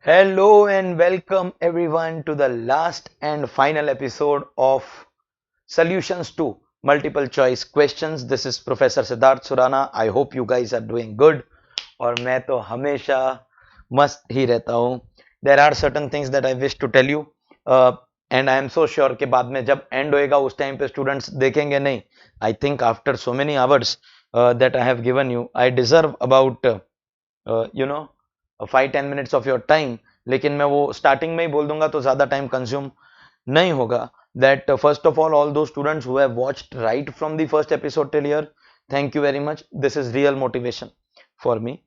Hello and welcome everyone to the last and final episode of Solutions to Multiple Choice Questions. This is Professor Siddharth Surana. I hope you guys are doing good. और मैं तो हमेशा मस्त ही रहता हूँ. There are certain things that I wish to tell you, and I am so sure कि बाद में जब end होएगा उस टाइम पे students देखेंगे नहीं. I think after so many hours that I have given you, I deserve about 5-10 minutes of your time. लेकिन मैं वो स्टार्टिंग में ही बोल दूंगा तो ज्यादा टाइम कंज्यूम नहीं होगा. दैट फर्स्ट ऑफ ऑल दो students who have watched right from the first episode till here, thank you very much. This is real motivation for me.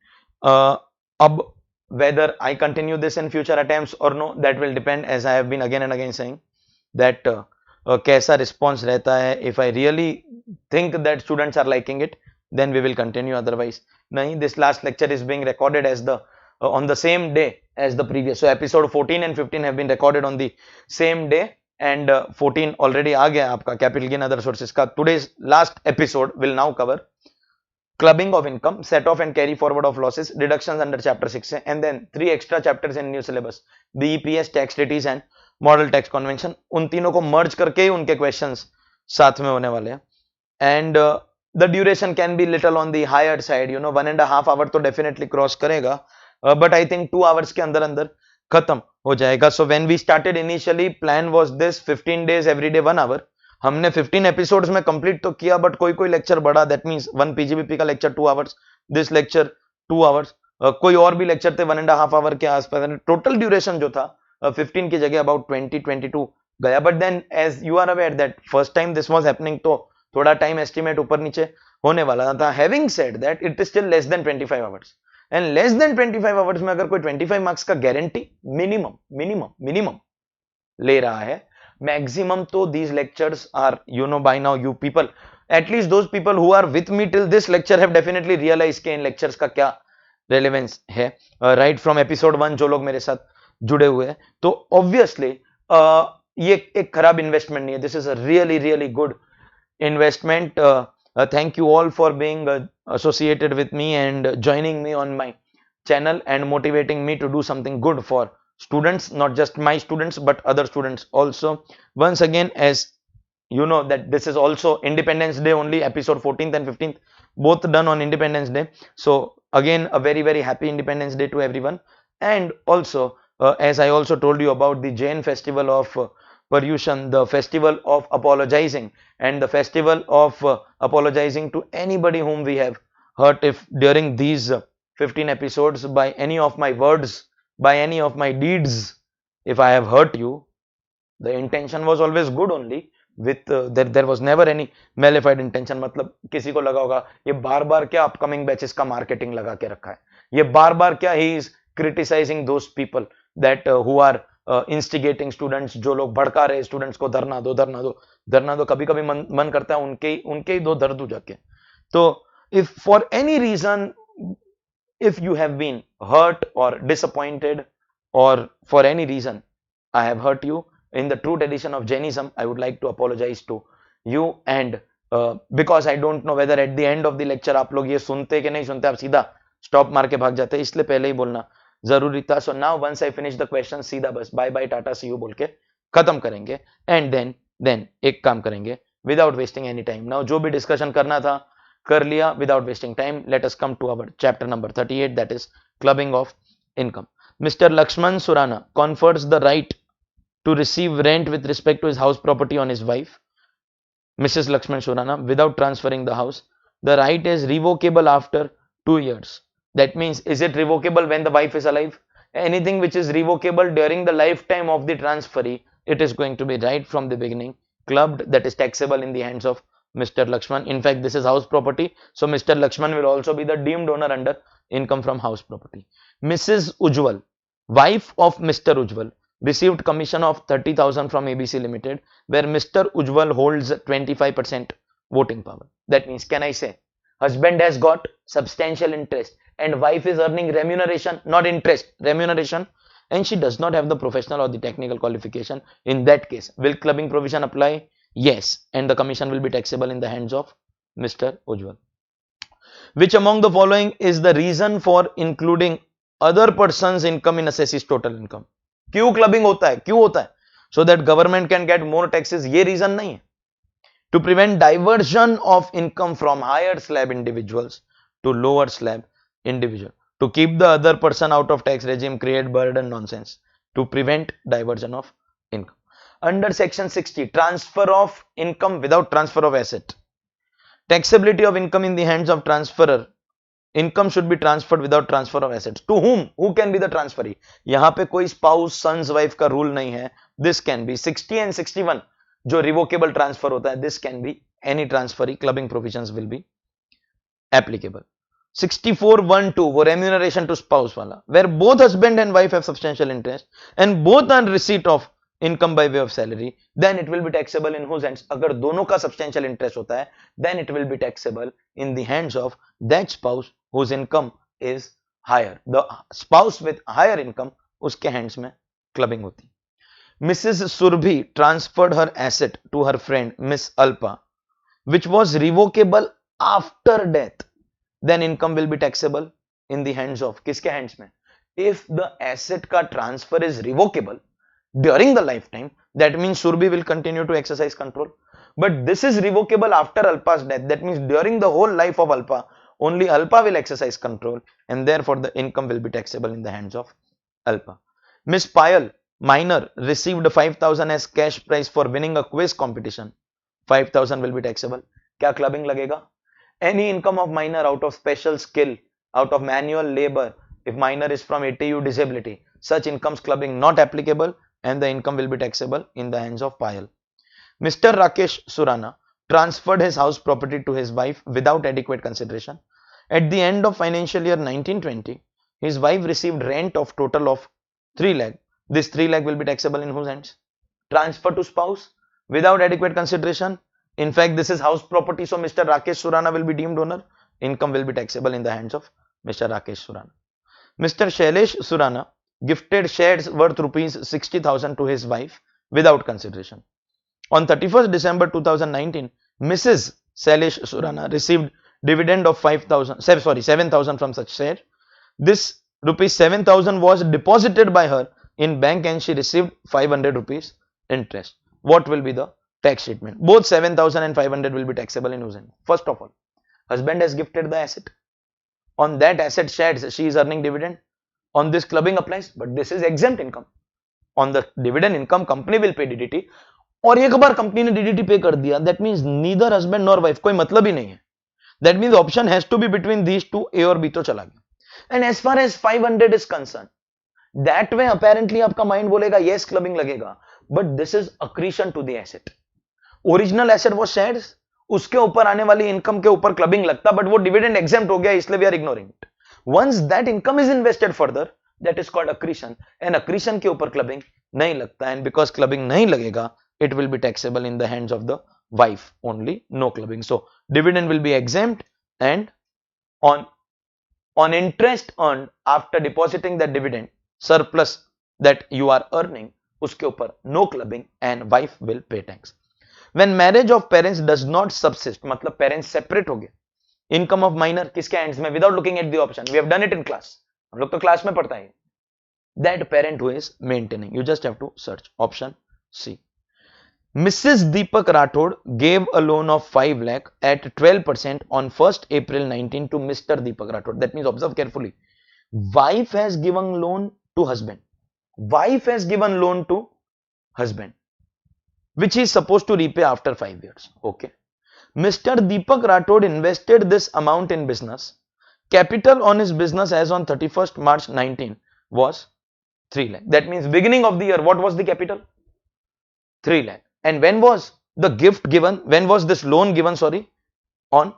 अब whether I continue this in future attempts or no, that will depend, as I have been again and again saying that कैसा response रहता है. If I really think that students are liking it, then we will continue. Otherwise nahi. This last lecture is being recorded as the on the same day as the previous. So episode 14 and 15 have been recorded on the same day, and 14 already आ गया आपका capital gain other sources का. Today's last episode will now cover clubbing of income, set off and carry forward of losses, deductions under chapter 6 है, and then 3 extra chapters in new syllabus, BEPS, tax treaties and model tax convention. उन तीनों को merge करके ही उनके questions साथ में होने वाले हैं. And the duration can be little on the higher side, 1.5 hour तो definitely cross करेगा, but I think 2 hours के अंदर अंदर खत्म हो जाएगा. So when we started initially, plan was this 15 days every day 1 hour. हमने 15 एपिसोड्स में कंप्लीट तो किया, बट कोई कोई लेक्चर बढ़ा. दैट मींस वन पीजीबीपी का lecture 2 hours, this lecture 2 hours, कोई और भी लेक्चर थे 1.5 आवर के आसपास. टोटल ड्यूरेशन जो था 15 की जगह अबाउट 20-22 गया. But then as you are aware that first time this was happening, तो थोड़ा टाइम एस्टिमेट ऊपर नीचे होने वाला था. Having said that it is still less than 25 hours, and less than 25 hours में अगर कोई 25 मार्क्स का गारंटी मिनिमम मिनिमम मिनिमम ले रहा है, maximum तो these lectures are, by now you people, at least those people who are with me till this lecture have definitely realized कि इन lectures का क्या relevance है. Right from episode 1 जो लोग मेरे साथ जुड़े हुए हैं, तो obviously ये एक खराब investment नहीं है. This is a really really good investment. Thank you all for being associated with me and joining me on my channel and motivating me to do something good for students, not just my students but other students also. Once again, as you know that this is also Independence Day only, episode 14th and 15th both done on Independence Day. So again, a very very happy Independence Day to everyone. And also as I also told you about the Jain festival of Paryushan, the festival of apologizing, and the festival of apologizing to anybody whom we have hurt. If during these 15 episodes, by any of my words, by any of my deeds, if I have hurt you, the intention was always good only. With there was never any malified intention. मतलब किसी को लगा होगा ये बार बार क्या upcoming batches का मार्केटिंग लगा के रखा है, ये बार बार क्या he is criticising those people that who are instigating students, जो लोग भड़का रहे स्टूडेंट्स को, धरना दो धरना दो धरना दो. कभी कभी मन करता है उनके ही दो दर्द दो जाके. तो if for any reason, if you have been hurt or disappointed, or for any reason I have hurt you in the true tradition of Jainism, I would like to apologize to you. And because I don't know whether at the end of the lecture आप लोग ये सुनते कि नहीं सुनते, आप सीधा stop मार के भाग जाते, इसलिए पहले ही बोलना जरूरी था. So now once I finish the question, सीधा बस bye bye tata see you बोल के खत्म करेंगे. एंड देन एक काम करेंगे without wasting any time. Now जो भी डिस्कशन करना था कर लिया. without wasting time, let us come to our chapter number 38, that is clubbing of income. Mr. Lakshman Surana confers the right to receive rent with respect to his house property on his wife, Mrs. Lakshman Surana, without transferring the house. The right is revocable after 2 years. That means, is it revocable when the wife is alive? Anything which is revocable during the lifetime of the transferee, it is going to be right from the beginning clubbed, that is taxable in the hands of Mr. Lakshman. In fact, this is house property, so Mr. Lakshman will also be the deemed owner under income from house property. Mrs. Ujwal, wife of Mr. Ujwal, received commission of 30,000 from ABC Limited, where Mr. Ujwal holds 25% voting power. That means, can I say husband has got substantial interest and wife is earning remuneration, not interest, remuneration, and she does not have the professional or the technical qualification? In that case, will clubbing provision apply? Yes, and the commission will be taxable in the hands of Mr. Ujwal. Which among the following is the reason for including other person's income in assess's total income. क्यों clubbing होता है? क्यों होता है? So that government can get more taxes. ये reason नहीं है. To prevent diversion of income from higher slab individuals to lower slab individual. To keep the other person out of tax regime, create burden, nonsense. To prevent diversion of income. Under section 60, transfer of income without transfer of asset. Taxability of income in the hands of transferor. Income should be transferred without transfer of assets. To whom? Who can be the transferee? यहाँ पे कोई spouse, sons, wife का rule नहीं है. This can be 60 and 61 जो revocable transfer होता है. This can be any transferee. Clubbing provisions will be applicable. 64(1)(2) वो remuneration to spouse वाला, where both husband and wife have substantial interest and both earn receipt of income by way of salary, then it will be taxable in whose hands? अगर दोनों का substantial interest होता है, then it will be taxable in the hands of that spouse whose income is higher. The spouse with higher income, उसके hands में clubbing होती है. Mrs. Surbhi transferred her asset to her friend Miss Alpa, which was revocable after death. Then income will be taxable in the hands of किसके hands में? If the asset का transfer is revocable during the lifetime, that means Surbhi will continue to exercise control. But this is revocable after Alpa's death. That means during the whole life of Alpa, only Alpa will exercise control, and therefore the income will be taxable in the hands of Alpa. Miss Payal, minor, received 5,000 as cash prize for winning a quiz competition. 5,000 will be taxable. क्या clubbing लगेगा? Any income of minor out of special skill, out of manual labor, if minor is from ATU disability, such incomes clubbing not applicable, and the income will be taxable in the hands of Payal. Mr. Rakesh Surana transferred his house property to his wife without adequate consideration. At the end of financial year 1920, his wife received rent of total of 3 lakh. This 3 lakh will be taxable in whose hands? Transfer to spouse without adequate consideration. In fact, this is house property, so Mr. Rakesh Surana will be deemed owner. Income will be taxable in the hands of Mr. Rakesh Surana. Mr. Shailesh Surana gifted shares worth rupees 60,000 to his wife without consideration. On 31st December 2019, Mrs. Shailesh Surana received dividend of 7,000 from such share. This rupees 7,000 was deposited by her in bank and she received 500 rupees interest. What will be the tax treatment? Both 7,000 and 500 will be taxable in whose hand? First of all, husband has gifted the asset. On that asset shares, she is earning dividend. On this clubbing applies, but this is exempt income. On the dividend income, company will pay DDT. और एक बार company ने DDT पे कर दिया, that means neither husband nor wife, कोई मतलब ही नहीं है. That means option has to be between these two, A और B तो चला गया. And as far as 500 is concerned, that way apparently आपका mind बोलेगा yes clubbing लगेगा, but this is accretion to the asset. Original asset was shares, उसके ऊपर आने वाली इनकम के ऊपर क्लबिंग लगता, बट वो डिविडेंड एग्जेम्प्ट हो गया, इसलिए we are ignoring it. Once that income is invested further, that is called accretion, and accretion के ऊपर क्लबिंग नहीं लगता, एंड बिकॉज क्लबिंग नहीं लगेगा, it will be taxable in the hands of the wife only, no clubbing. So dividend will be exempt, and on interest earned after depositing that dividend, surplus that you are earning, उसके ऊपर no clubbing and wife will pay tax. When marriage of parents does not subsist, मतलब parents separate हो गए, income of minor किसके hands में? Without looking at the option, we have done it in class, हम लोग तो class में पढ़ता है. That parent who is maintaining, you just have to search option C. Mrs. Deepak Rathod gave a loan of 5 lakh at 12% on 1st April 19 to Mr. Deepak Rathod. That means observe carefully. Wife has given loan to husband. Wife has given loan to husband, which he is supposed to repay after 5 years. Okay. Mr. Deepak Rathod invested this amount in business. Capital on his business as on 31st March 19 was 3 lakh. That means beginning of the year, what was the capital? 3 lakh. And when was the gift given? When was this loan given? Sorry, on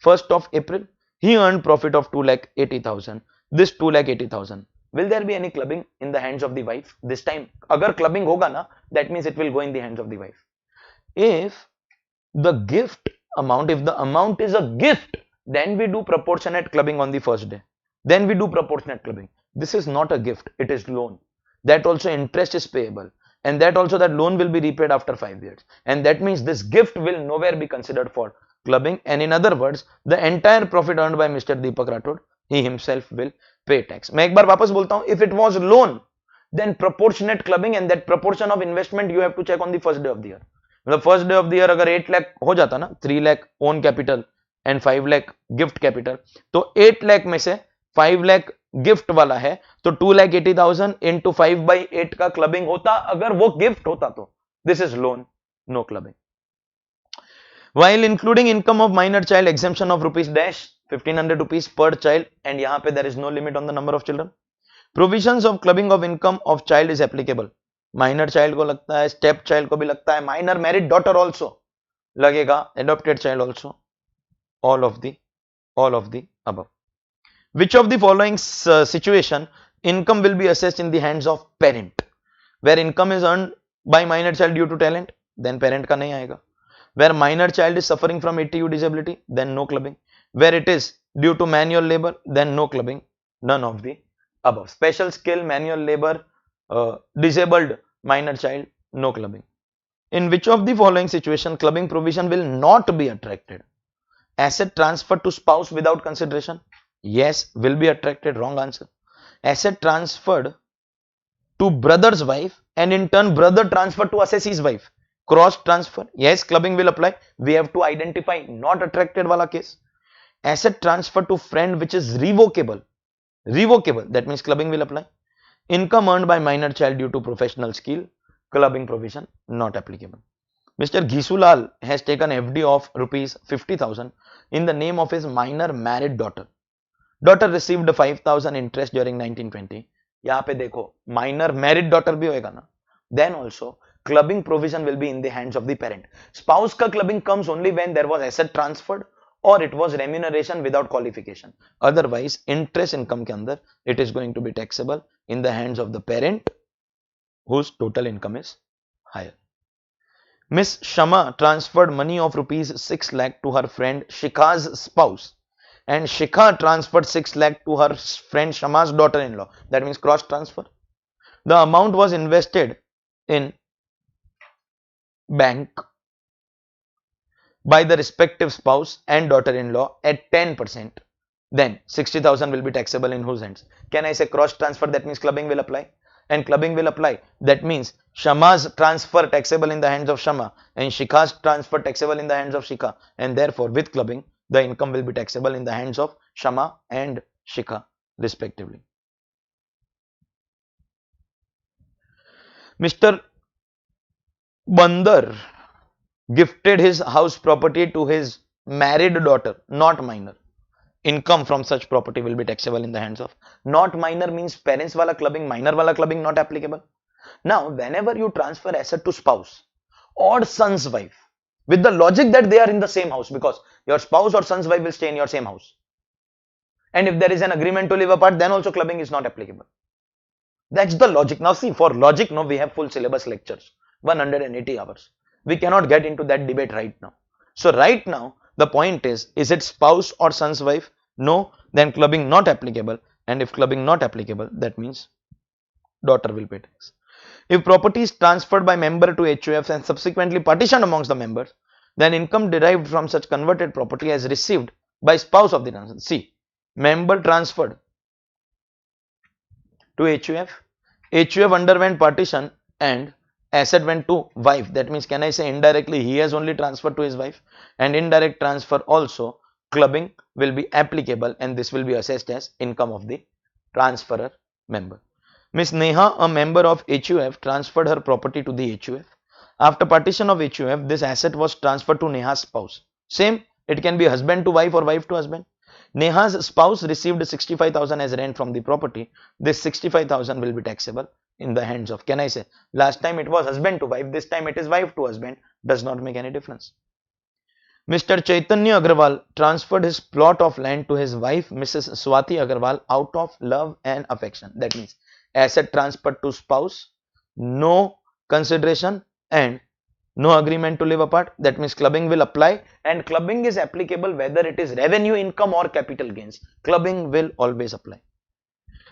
1st of April. He earned profit of 2,80,000. This 2,80,000. Will there be any clubbing in the hands of the wife? This time, agar clubbing hoga na, that means it will go in the hands of the wife. If the gift amount, if the amount is a gift, then we do proportionate clubbing on the first day. Then we do proportionate clubbing. This is not a gift, it is loan. That also interest is payable. And that also that loan will be repaid after 5 years. And that means this gift will nowhere be considered for clubbing. And in other words, the entire profit earned by Mr. Deepak Rathod, he himself will pay tax. मैं एक बार वापस बोलता हूं, if it was loan then proportionate clubbing and that proportion of investment you have to check on the first day of the year. मतलब first day of the year अगर 8 लाख हो जाता ना, 3 lakh own capital and 5 lakh gift capital, तो 8 लाख में से 5 lakh gift वाला है तो 2,80,000 इंटू 5/8 का क्लबिंग होता अगर वो गिफ्ट होता तो। This is loan, no clubbing. While including income of minor child, exemption of rupees dash 1,500 rupees per child, and यहाँ पे there is no limit on the number of children. Provisions of clubbing of income of child is applicable. Minor child को लगता है, step child को भी लगता है, minor married daughter also लगेगा, adopted child also. All of the above. Which of the following situation income will be assessed in the hands of parent? Where income is earned by minor child due to talent, then parent का नहीं आएगा. Where minor child is suffering from ATU disability, then no clubbing. Where it is due to manual labor, then no clubbing. None of the above. Special skill, manual labor, disabled minor child, no clubbing. In which of the following situation clubbing provision will not be attracted? Asset transfer to spouse without consideration? Yes, will be attracted. Wrong answer. Asset transferred to brother's wife and in turn brother transferred to assessee's wife. Cross transfer, yes, clubbing will apply. We have to identify not attracted wala case. Asset transfer to friend which is revocable, that means clubbing will apply. Income earned by minor child due to professional skill, clubbing provision not applicable. Mr. Ghisulal has taken FD of rupees 50,000 in the name of his minor married daughter. Daughter received 5,000 interest during 1920. यहाँ पे देखो minor married daughter भी होएगा ना, then also clubbing provision will be in the hands of the parent. Spouse ka clubbing comes only when there was asset transferred or it was remuneration without qualification. Otherwise, interest income ke andar it is going to be taxable in the hands of the parent whose total income is higher. Miss Shama transferred money of rupees 6 lakh to her friend Shikha's spouse and Shikha transferred 6 lakh to her friend Shama's daughter-in-law. That means cross transfer. The amount was invested in bank by the respective spouse and daughter-in-law at 10%, then 60,000 will be taxable in whose hands? Can I say cross transfer? That means clubbing will apply, and clubbing will apply. That means Shama's transfer taxable in the hands of Shama and Shikha's transfer taxable in the hands of Shikha, and therefore with clubbing the income will be taxable in the hands of Shama and Shikha respectively. Mr. Bandar gifted his house property to his married daughter, not minor. Income from such property will be taxable in the hands of. Not minor means parents wala clubbing, minor wala clubbing not applicable. Now, whenever you transfer asset to spouse or son's wife, with the logic that they are in the same house, because your spouse or son's wife will stay in your same house. And if there is an agreement to live apart, then also clubbing is not applicable. That's the logic. Now see, for logic, no, we have full syllabus lectures. 180 hours. We cannot get into that debate right now. So right now, the point is it spouse or son's wife? No, then clubbing not applicable. And if clubbing not applicable, that means daughter will pay tax. If property is transferred by member to HUF and subsequently partitioned amongst the members, then income derived from such converted property as received by spouse of the transfer. See, member transferred to HUF, HUF underwent partition and asset went to wife. That means, can I say indirectly he has only transferred to his wife, and indirect transfer also clubbing will be applicable and this will be assessed as income of the transferor member. Miss Neha, a member of HUF, transferred her property to the HUF. After partition of HUF, this asset was transferred to Neha's spouse. Same, it can be husband to wife or wife to husband. Neha's spouse received 65,000 as rent from the property. This 65,000 will be taxable in the hands of, can I say, last time it was husband to wife, this time it is wife to husband, does not make any difference. Mr. Chaitanya Agarwal transferred his plot of land to his wife, Mrs. Swati Agarwal, out of love and affection. That means asset transferred to spouse, no consideration and no agreement to live apart. That means clubbing will apply, and clubbing is applicable whether it is revenue, income or capital gains. Clubbing will always apply.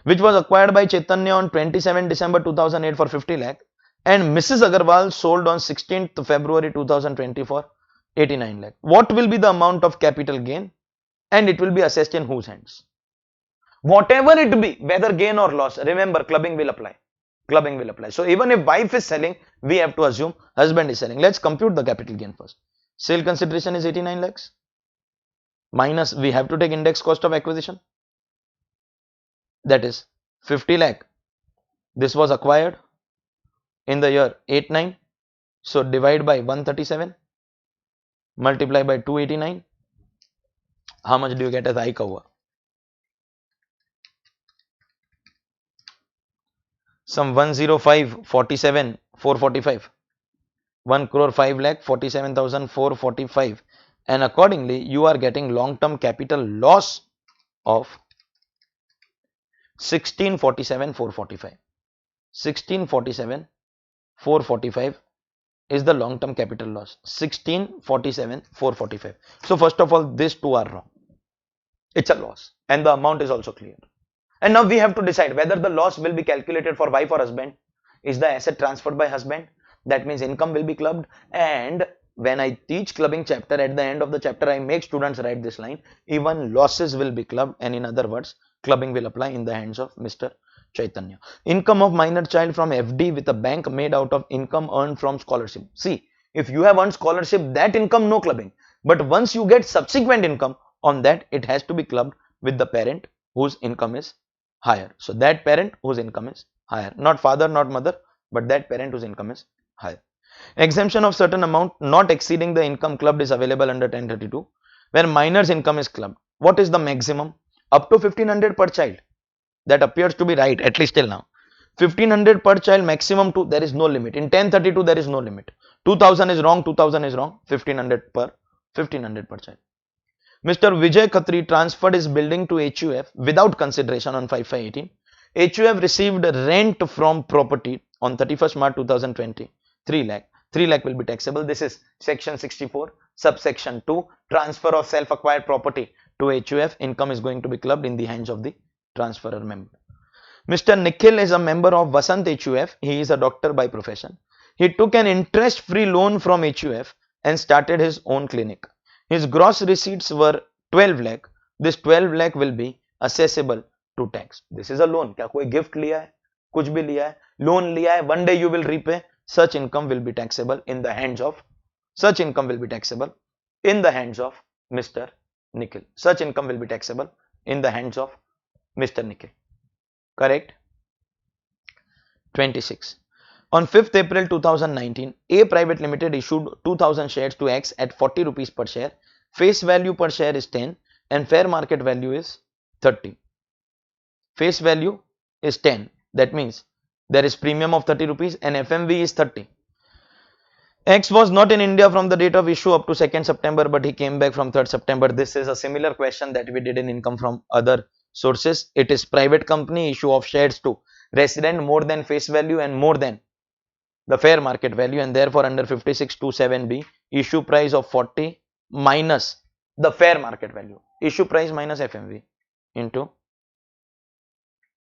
Which was acquired by Chaitanya on 27 December 2008 for 50 lakh and Mrs. Agarwal sold on 16th February 2020 for 89 lakh. What will be the amount of capital gain and it will be assessed in whose hands? whatever it be, whether gain or loss, remember clubbing will apply. Clubbing will apply. So even if wife is selling, we have to assume husband is selling. Let's compute the capital gain first. Sale consideration is 89 lakhs. Minus, we have to take index cost of acquisition. That is 50 lakh. This was acquired in the year 89. So divide by 137. Multiply by 289. How much do you get as I cover? Some 10547 445. 1 crore 5 lakh 47,445, and accordingly you are getting long term capital loss of 1647 445. 1647 445 is the long term capital loss. 1647 445. So first of all, these two are wrong. It's a loss and the amount is also clear. And now we have to decide whether the loss will be calculated for wife or husband. Is the asset transferred by husband? That means income will be clubbed. And when I teach clubbing chapter, at the end of the chapter, I make students write this line. Even losses will be clubbed, and in other words, clubbing will apply in the hands of Mr. Chaitanya. Income of minor child from FD with a bank made out of income earned from scholarship. See, if you have earned scholarship, that income no clubbing. But once you get subsequent income on that, it has to be clubbed with the parent whose income is higher. So that parent whose income is higher, not father, not mother, but that parent whose income is higher. Exemption of certain amount not exceeding the income clubbed is available under 1032, where minor's income is clubbed. What is the maximum? Up to 1500 per child. That appears to be right, at least till now. 1500 per child, maximum to, there is no limit. In 1032, there is no limit. 2000 is wrong, 2000 is wrong, 1500 per child. Mr. Vijay Khatri transferred his building to HUF without consideration on 5/5/18. HUF received rent from property on 31st March 2020. 3 lakh. 3 lakh will be taxable. This is section 64, subsection 2, transfer of self-acquired property to HUF. Income is going to be clubbed in the hands of the transferor member. Mr. Nikhil is a member of Vasant HUF. He is a doctor by profession. He took an interest-free loan from HUF and started his own clinic. His gross receipts were 12 lakh. This 12 lakh will be assessable to tax. This is a loan. क्या कोई gift लिया है? कुछ भी लिया है? Loan लिया है? One day you will repay. Such income will be taxable in the hands of. Such income will be taxable in the hands of Mr. Nikhil. Such income will be taxable in the hands of Mr. Nikhil. Correct? 26. On 5th April 2019, A Private Limited issued 2000 shares to X at 40 rupees per share. Face value per share is 10 and fair market value is 30. Face value is 10. That means there is premium of 30 rupees and FMV is 30. X was not in India from the date of issue up to 2nd September, but he came back from 3rd September. This is a similar question that we did in income from other sources. It is private company, issue of shares to resident more than face value and more than the fair market value, and therefore under 5627B, issue price of 40 minus the fair market value, issue price minus FMV into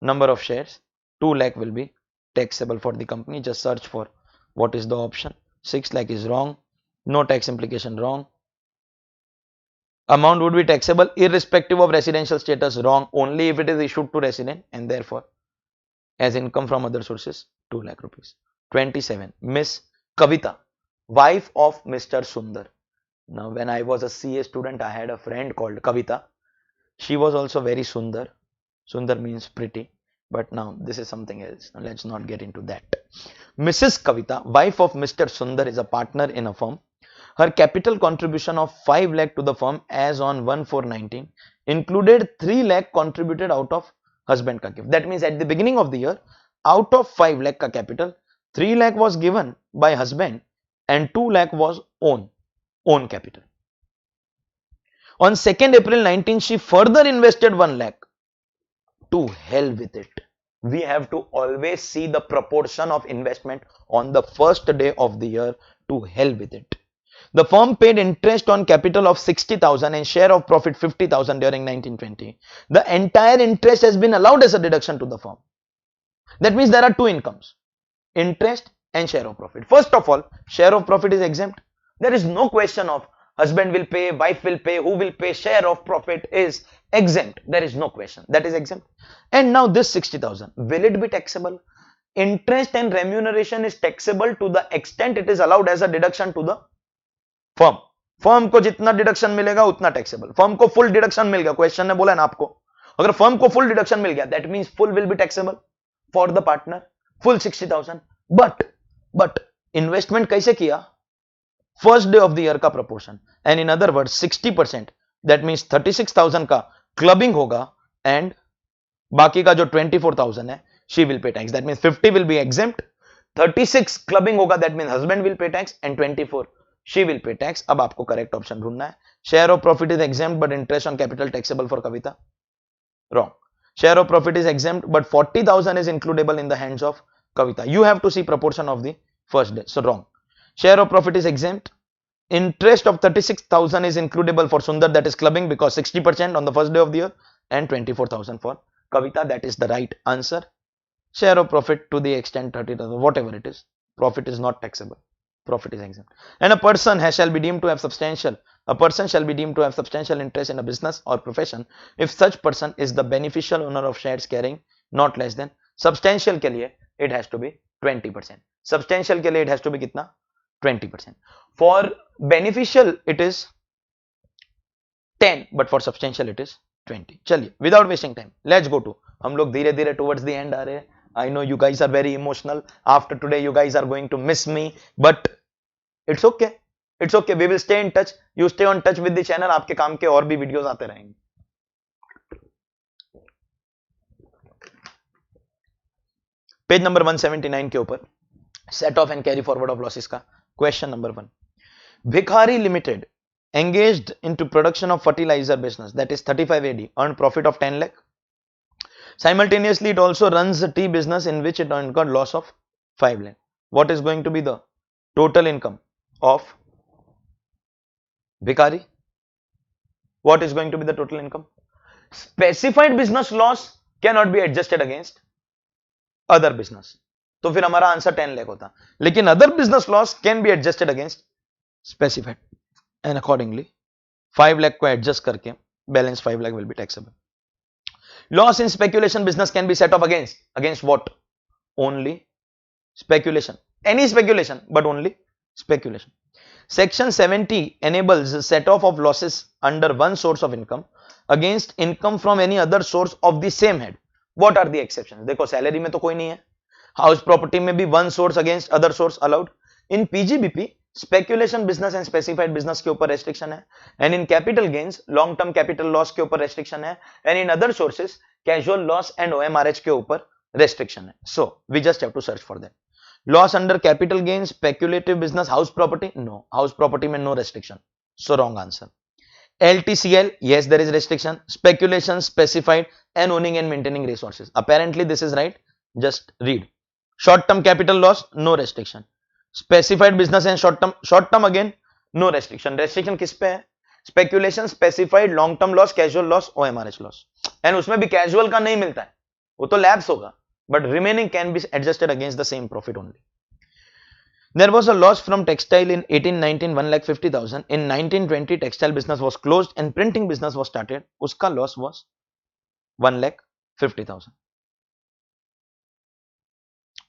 number of shares, 2 lakh will be taxable for the company. Just search for what is the option. 6 lakh is wrong, no tax implication, wrong. Amount would be taxable irrespective of residential status, wrong, only if it is issued to resident, and therefore as income from other sources, 2 lakh rupees. 27. Miss Kavita, wife of Mr. Sundar. Now when I was a CA student, I had a friend called Kavita. She was also very Sundar. Sundar means pretty, but now this is something else. Let's not get into that. Mrs. Kavita, wife of Mr. Sundar, is a partner in a firm. Her capital contribution of 5 lakh to the firm as on 1/4/19 included 3 lakh contributed out of husband ka gift. That means at the beginning of the year, out of 5 lakh ka capital, 3 lakh was given by husband and 2 lakh was own capital. On 2nd April 19, she further invested 1 lakh. To hell with it. We have to always see the proportion of investment on the first day of the year. To hell with it. The firm paid interest on capital of 60,000 and share of profit 50,000 during 1920. The entire interest has been allowed as a deduction to the firm. That means there are two incomes, interest and share of profit. First of all, share of profit is exempt. There is no question of husband will pay, wife will pay, who will pay, share of profit is exempt. There is no question. That is exempt. And now this 60,000, will it be taxable? Interest and remuneration is taxable to the extent it is allowed as a deduction to the firm. Firm को जितना deduction मिलेगा उतना taxable. Firm को full deduction मिल गया, question ने बोला ना आपको, अगर फर्म को फुल डिडक्शन मिल गया that means full will be taxable for the partner, full 60,000. But investment कैसे किया? First day of the year का proportion, and in other word 60%, that means 36,000 का क्लबिंग होगा एंड बाकी का जो 24,000 है she will pay tax. That means 50 will be exempt, 36 clubbing होगा, that means husband will pay tax and 24 she will pay tax. अब आपको करेक्ट ऑप्शन ढूंढना है. Share of profit is exempt but interest on capital taxable for Kavita. Wrong. Share of profit is exempt, but 40,000 is includable in the hands of Kavita. You have to see proportion of the first day. So wrong. Share of profit is exempt. Interest of 36,000 is includable for Sundar, that is clubbing, because 60% on the first day of the year, and 24,000 for Kavita. That is the right answer. Share of profit to the extent 30,000, whatever it is. Profit is not taxable. Profit is exempt. And a person shall be deemed to have substantial. A person shall be deemed to have substantial interest in a business or profession if such person is the beneficial owner of shares carrying not less than. Substantial के लिए it has to be 20%. Substantial के लिए it has to be कितना? 20%. For beneficial it is 10, but for substantial it is 20. चलिए, without wasting time, let's go to. हम लोग धीरे धीरे towards the end आ रहे हैं. I know you guys are very emotional. After today, you guys are going to miss me, but it's okay. It's okay. We will stay in touch. You stay on touch with the channel. आपके काम के और भी videos आते रहेंगे. Page number 179 के ऊपर set of and carry forward of losses का क्वेश्चन नंबर 1. भिखारी limited engaged into production of fertilizer business, that is 35 AD, earned profit of 10 lakh. Simultaneously, it also runs a tea business in which it incurred loss of 5 lakh. What is going to be the total income of Bhikhari? What is going to be the total income? Specified business loss cannot be adjusted against other business. तो फिर हमारा answer 10 lakh होता, लेकिन other business loss can be adjusted against specified, and accordingly 5 lakh को adjust करके balance 5 lakh will be taxable. Loss in speculation business can be set off against what? Only speculation. Any speculation, but only speculation. Section 70 enables set off of losses under one source of income against income from any other source of the same head. What are the exceptions? देखो, salary में तो कोई नहीं है, house property में भी one source against other source allowed. In PGBP speculation business and specified business के ऊपर रेस्ट्रिक्शन है, and in capital gains long term capital loss के ऊपर रेस्ट्रिक्शन है, and in other sources casual loss and OMRH के ऊपर restriction है. So we just have to search for that. Loss under capital gains, speculative business, house property, no, house property में no restriction. So wrong answer. LTCL, yes, there is restriction. Speculation, specified, and owning and maintaining resources. Apparently, this is right. Just read. Short-term capital loss, no restriction. Specified business and short-term again, no restriction. Restriction किस पे है? Speculation, specified, long-term loss, casual loss, OMRH loss. And उसमें भी casual का नहीं मिलता है, वो तो lapse होगा. But remaining can be adjusted against the same profit only. There was a loss from textile in 1819, 1,50,000. In 1920, textile business was closed and printing business was started. उसका loss was 1,50,000.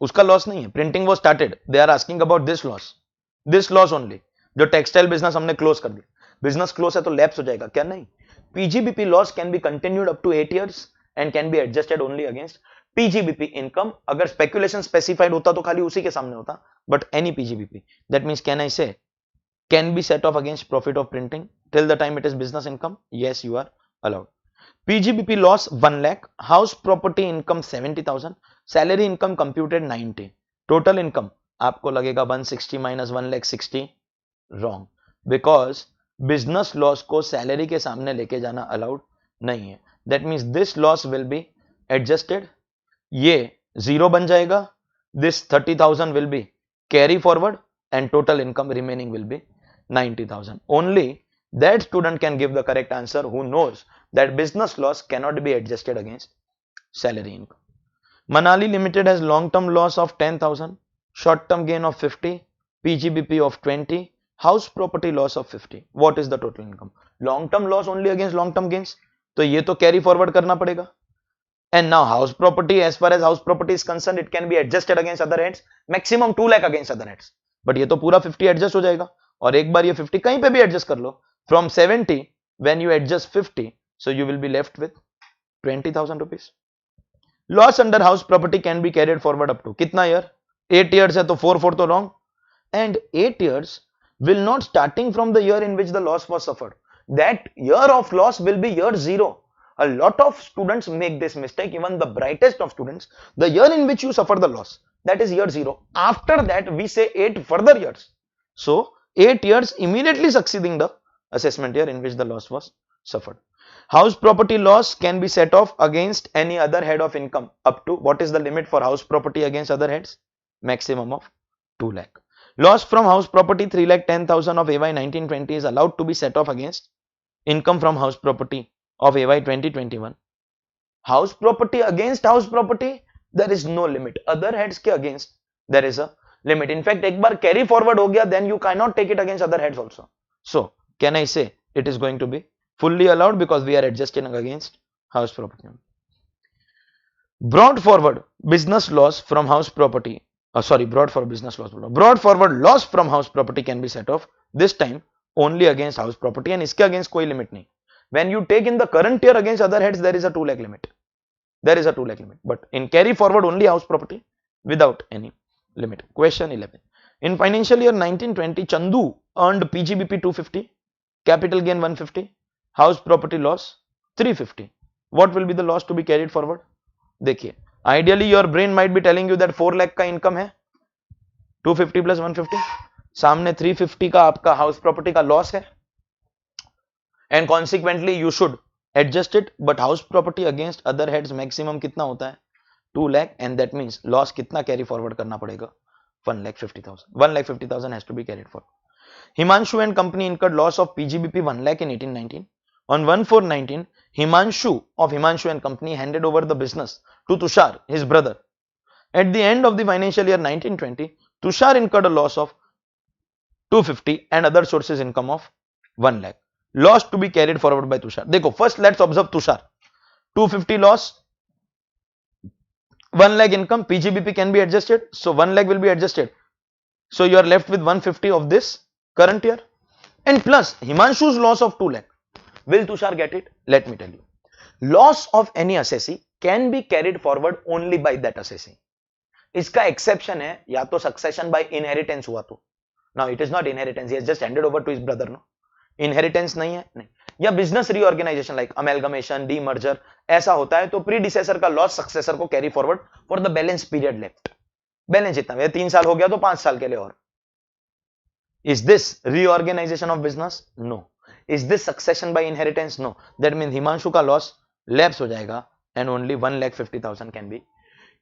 उसका loss नहीं है, printing वो started. They are asking about this loss only. जो textile business हमने close कर दिया, business close है तो लैप्स हो जाएगा क्या? नहीं. PGBP loss can be continued up to 8 years and can be adjusted only against PGBP income. अगर स्पेक्यूलेशन स्पेसिफाइड होता तो खाली उसी के सामने होता, but any PGBP. That means can I say can be set off against profit of printing till the time it is business income. Yes, you are allowed. PGBP loss 1 lakh, house property income 70,000, salary income computed 90, total income आपको लगेगा 160 minus 1 lakh 60. Wrong, because business loss को salary के सामने लेके जाना allowed नहीं है. That means this loss will be adjusted. ये 0 बन जाएगा. This 30,000 will be carry forward and total income remaining will be 90,000. Only that student can give the correct answer who knows that business loss cannot be adjusted against salary income. Manali Limited has long-term loss of 10,000, short-term gain of 50, PGBP of 20, house property loss of 50, what is the total income? Long term loss only against long term gains, तो ये तो carry forward करना पड़ेगा. And now house property, as far as house property is concerned, it can be adjusted against other heads, maximum 2 lakh against other heads. But ये तो पूरा 50 adjust हो जाएगा, और एक बार ये 50 कहीं पे भी एडजस्ट कर लो. From 70 when you adjust 50, so you will be left with 20,000 rupees. Loss under house property can be carried forward up to कितना year? 8 years है तो 4 तो wrong. And 8 years will not starting from the year in which the loss was suffered. That year of loss will be year 0. A lot of students make this mistake, even the brightest of students. The year in which you suffer the loss, that is year 0. After that, we say 8 further years. So, 8 years immediately succeeding the assessment year in which the loss was suffered. House property loss can be set off against any other head of income up to, what is the limit for house property against other heads? Maximum of 2 lakh. Loss from house property 3,10,000 of AY 1920 is allowed to be set off against income from house property of AY 2021. House property against house property, there is no limit. Other heads के against there is a limit. In fact, एक बार carry forward हो गया, then you cannot take it against other heads also. So, can I say it is going to be fully allowed because we are adjusting against house property. Brought forward business loss from house property. Brought forward business loss. Brought forward loss from house property can be set off this time only against house property, and इसके against कोई limit नहीं. When you take in the current year against other heads, there is a 2 lakh limit. There is a 2 lakh limit. But in carry forward only house property without any limit. Question 11. In financial year 1920, Chandu earned PGBP 250, capital gain 150, house property loss 350. What will be the loss to be carried forward? देखिए, ideally your brain might be telling you that 4 lakh का income है, 250 plus 150, सामने 350 का आपका house property का loss है, and consequently you should adjust it, but house property against other heads maximum कितना होता है? 2 lakh, and that means loss कितना carry forward करना पड़ेगा? 1,50,000. 1,50,000 has to be carried forward. Himanshu and company incurred loss of PGBP 1 lakh in 1819. On 1/4/19, Himanshu of Himanshu and company handed over the business to Tushar, his brother. At the end of the financial year 1920, Tushar incurred a loss of 250 and other sources income of 1 lakh. Loss to be carried forward by Tushar. देखो, first let's observe Tushar. 250 loss, 1 lakh income, PGBP can be adjusted, so 1 lakh will be adjusted. So you are left with 150 of this current year, and plus Himanshu's loss of 2 lakh. Will Tushar get it? Let me tell you. Loss of any assessee can be carried forward only by that assessee. इसका exception है या तो succession by inheritance हुआ तो. Now it is not inheritance, he has just handed over to his brother, no. Inheritance नहीं है, नहीं. या business reorganization like amalgamation, demerger, ऐसा होता है तो predecessor का loss successor को carry forward for the balance period left. Balance इतना है, 3 साल हो गया तो 5 साल के लिए और. Is this reorganization of business? No. Is this succession by inheritance? No. That means Himanshu का loss lapse हो जाएगा and only 1,50,000 can be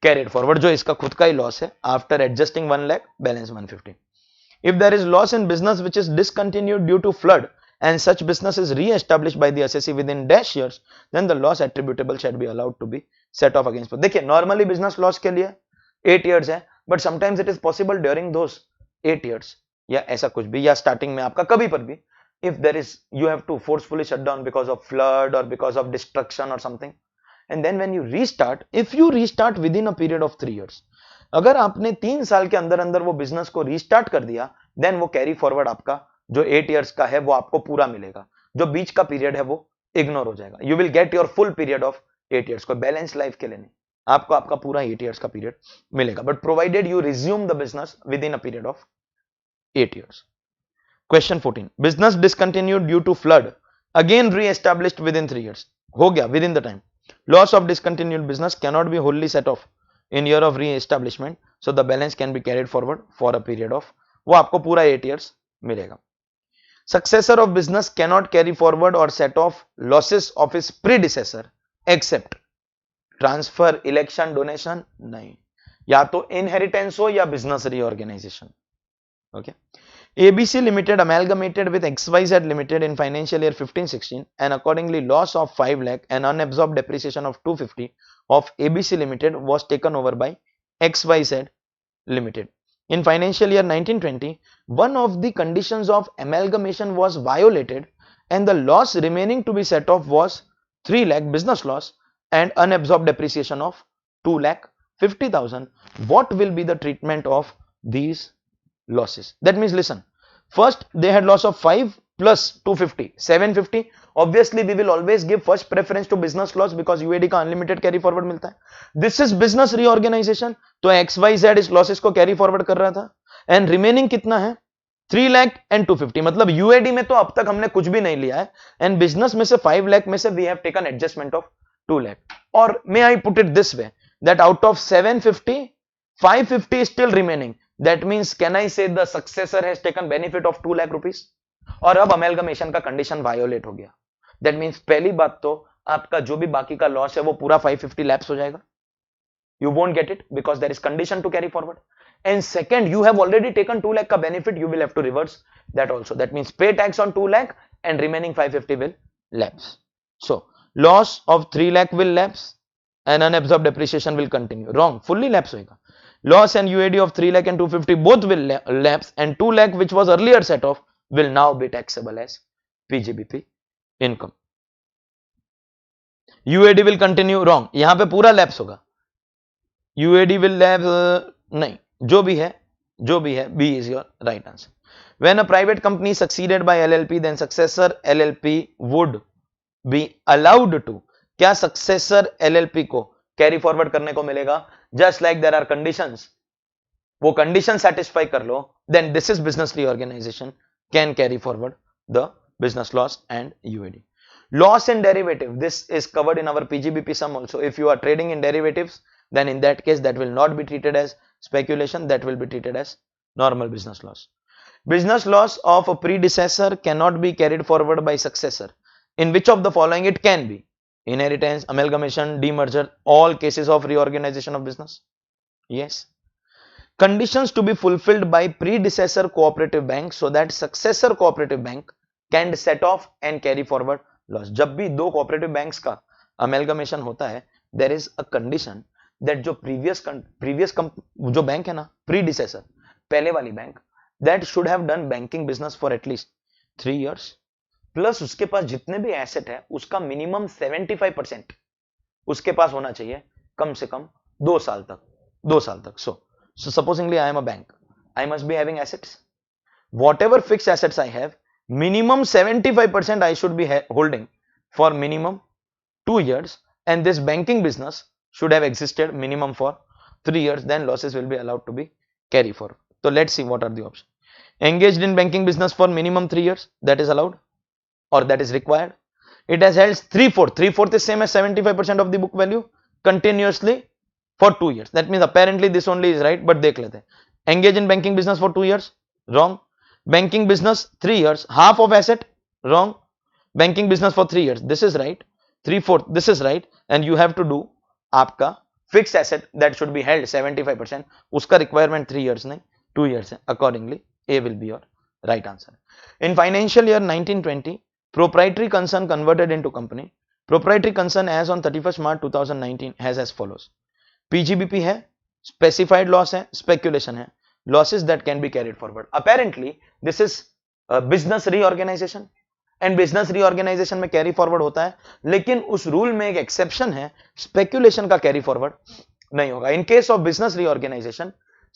carried forward, जो इसका खुद का ही loss है. After adjusting 1 lakh, balance 150. If there is loss in business which is discontinued due to flood and such business is re-established by the assessee within dash years, then the loss attributable shall be allowed to be set off against. देखिए, normally business loss के लिए 8 years है, but sometimes it is possible during those 8 years या ऐसा कुछ भी, या starting में आपका कभी पर भी, if there is, you have to forcefully shut down because of flood or because of destruction or something, and then when you restart, if you restart within a period of 3 years, अगर आपने 3 साल के अंदर अंदर वो business को restart कर दिया, देन वो कैरी फॉरवर्ड आपका जो 8 इयर्स का है वो आपको पूरा मिलेगा. जो बीच का पीरियड है वो इग्नोर हो जाएगा. You will get your full period of 8 years. को बैलेंस लाइफ के लिए नहीं, आपको आपका पूरा 8 इयर्स का पीरियड मिलेगा, but provided you resume the business within a period of 8 years. Question 14. Business discontinued due to flood, again reestablished within 3 years. हो गया within the time. Loss of discontinued business cannot be wholly set off in year of re-establishment, so the balance can be carried forward for a period of, वो आपको पूरा 8 years मिलेगा. Successor of business cannot carry forward or set off losses of his predecessor except transfer, election, donation, नहीं, या तो inheritance हो या business reorganization. Okay. ABC Limited amalgamated with XYZ Limited in financial year 15-16 and accordingly loss of 5 lakh and unabsorbed depreciation of 250 of ABC Limited was taken over by XYZ Limited. in financial year 1920, one of the conditions of amalgamation was violated and the loss remaining to be set off was 3 lakh business loss and unabsorbed depreciation of 2 lakh 50,000. What will be the treatment of these losses? That means listen, first they had loss of 5 plus 250, 750. Obviously we will always give first preference to business loss because UAD का unlimited carry forward मिलता है. This is business reorganization, तो XYZ इस losses को carry forward कर रहा था and remaining कितना है 3 लाख एंड 250. मतलब यूएडी में तो अब तक हमने कुछ भी नहीं लिया है एंड बिजनेस में से 5 लाख में से we have taken adjustment of 2 lakh. और may I put it this way that out of 750 550 is still remaining. That means can I say the successor has taken benefit of 2 lakh rupees? और अब amalgamation का condition violet हो गया. That means पहली बात तो आपका जो भी बाकी का लॉस है वो पूरा 550 लैप्स हो जाएगा. You won't get it because there is condition to carry forward. And second, you have already taken 2 lakh ka benefit, you will have to reverse that also. That means pay tax on 2 lakh and remaining 550 will lapse. So loss of 3 lakh will lapse and unabsorbed depreciation will continue. Wrong, fully lapse hoega. Loss and UAD of 3 lakh and 250 both will lapse and 2 lakh which was earlier set off will now be taxable as PGBP income. UAD will continue. Wrong, yahan pe pura lapse hoga. UAD will lapse नहीं, जो भी है B is your right answer. When a private company succeeded by LLP, then successor LLP would be allowed to. क्या successor LLP को carry forward करने को मिलेगा? Just like there are conditions, वो condition satisfy कर लो, then this is business reorganization can carry forward the business loss and UAD. Loss in derivative, this is covered in our PGBP sum also. If you are trading in derivatives, then in that case that will not be treated as speculation, that will be treated as normal business loss. Business loss of a predecessor cannot be carried forward by successor. In which of the following it can be? Inheritance, amalgamation, demerger, all cases of reorganization of business. Yes. Conditions to be fulfilled by predecessor cooperative bank so that successor cooperative bank can set off and carry forward loss. जब भी दो cooperative banks का amalgamation होता है, there is a condition that जो previous जो bank है ना, predecessor, पहले वाली bank, that should have done banking business for at least 3 years, plus उसके पास जितने भी asset है, उसका minimum 75% उसके पास होना चाहिए कम से कम 2 साल तक. So supposingly I am a bank, I must be having assets. Whatever fixed assets I have, minimum 75% I should be holding for minimum 2 years, and this banking business should have existed minimum for 3 years, then losses will be allowed to be carry forward. So let's see what are the options. Engaged in banking business for minimum 3 years, that is allowed or that is required. It has held 3/4 is same as 75% of the book value continuously for 2 years. That means apparently this only is right, but dekh lete hain. Engage in banking business for 2 years, wrong. Banking business 3 years, half of asset, wrong. Banking business for 3 years, this is right. 3/4 this is right, and you have to do आपका fix asset that should be held 75%, उसका requirement 3 years नहीं 2 years है. Accordingly A will be your right answer. In financial year 1920, proprietary concern converted into company. Proprietary concern as on 31 March 2019 has as follows. PGBP है, specified loss है, speculation है, losses that can be carried forward. Apparently this is business reorganisation and business reorganisation में carry forward होता है, लेकिन उस rule में एक एक्सेप्शन है, स्पेक्यूलेशन का कैरी फॉरवर्ड नहीं होगा. In case of business reorganisation,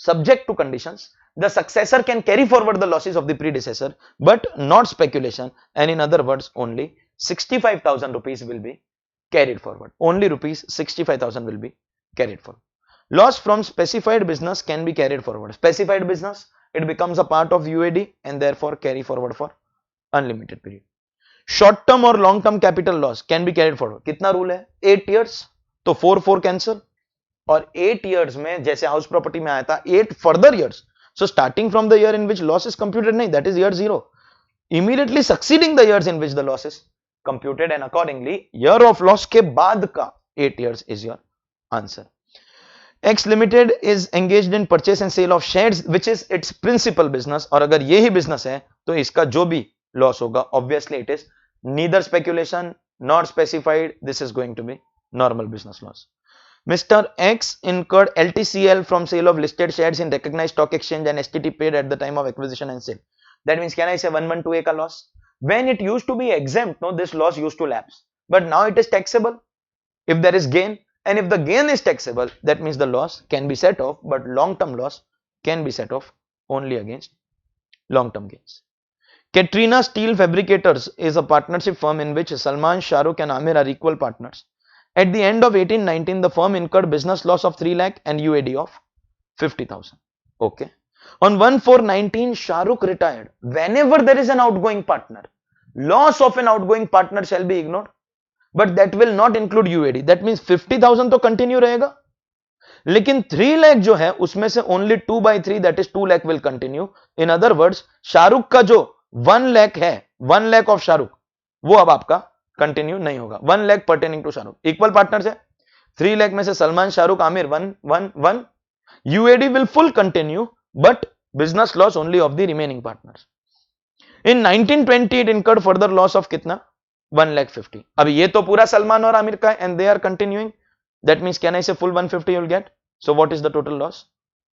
subject to conditions, the successor can carry forward the losses of the predecessor but not speculation, and in other words only 65,000 rupees will be carried forward. Only rupees 65,000 will be carried forward. Loss from specified business can be carried forward. Specified business, it becomes a part of UAD and therefore carry forward for unlimited period. Short term और long term capital loss can be carried forward. कितना rule है? 8 years, तो 4 cancel, और 8 years में जैसे house property में आया था 8 further years. So starting from the year in which loss is computed, नहीं, that is year 0. Immediately succeeding the years in which the loss is computed, and accordingly year of loss के बाद का 8 years is your answer. X Limited is engaged in purchase and sale of shares which is its principal business. और अगर ये ही business है तो इसका जो भी loss होगा obviously it is neither speculation nor specified, this is going to be normal business loss. Mr. X incurred LTCL from sale of listed shares in recognized stock exchange and STT paid at the time of acquisition and sale. That means can I say 1128 ka loss? When it used to be exempt, no, this loss used to lapse. But now it is taxable if there is gain, and if the gain is taxable, that means the loss can be set off, but long-term loss can be set off only against long-term gains. Katrina Steel Fabricators is a partnership firm in which Salman, Shahrukh and Amir are equal partners. At the end of 1819, the firm incurred business loss of 3 lakh and UAD of 50,000. Okay. On 1/4/19, Shahrukh retired. Whenever there is an outgoing partner, loss of an outgoing partner shall be ignored, but that will not include UAD. That means 50,000 तो continue रहेगा, लेकिन 3 लाख जो है उसमें से only 2/3, that is 2 lakh will continue. In other words, Shahrukh का जो 1 lakh है, 1 lakh of शाहरुख, वो अब आपका कंटिन्यू नहीं होगा. 1 lakh pertaining to Shahrukh. Equal partners है. 3 lakh में से Salman, Shahrukh, Aamir 1 UAD will full continue, but business loss only of the remaining partners. In 1920 it incurred further loss of कितना? 1,50,000. अब ये तो पूरा सलमान और आमिर का है and they are continuing. That means can I say full 150 you will get? So what is the total loss?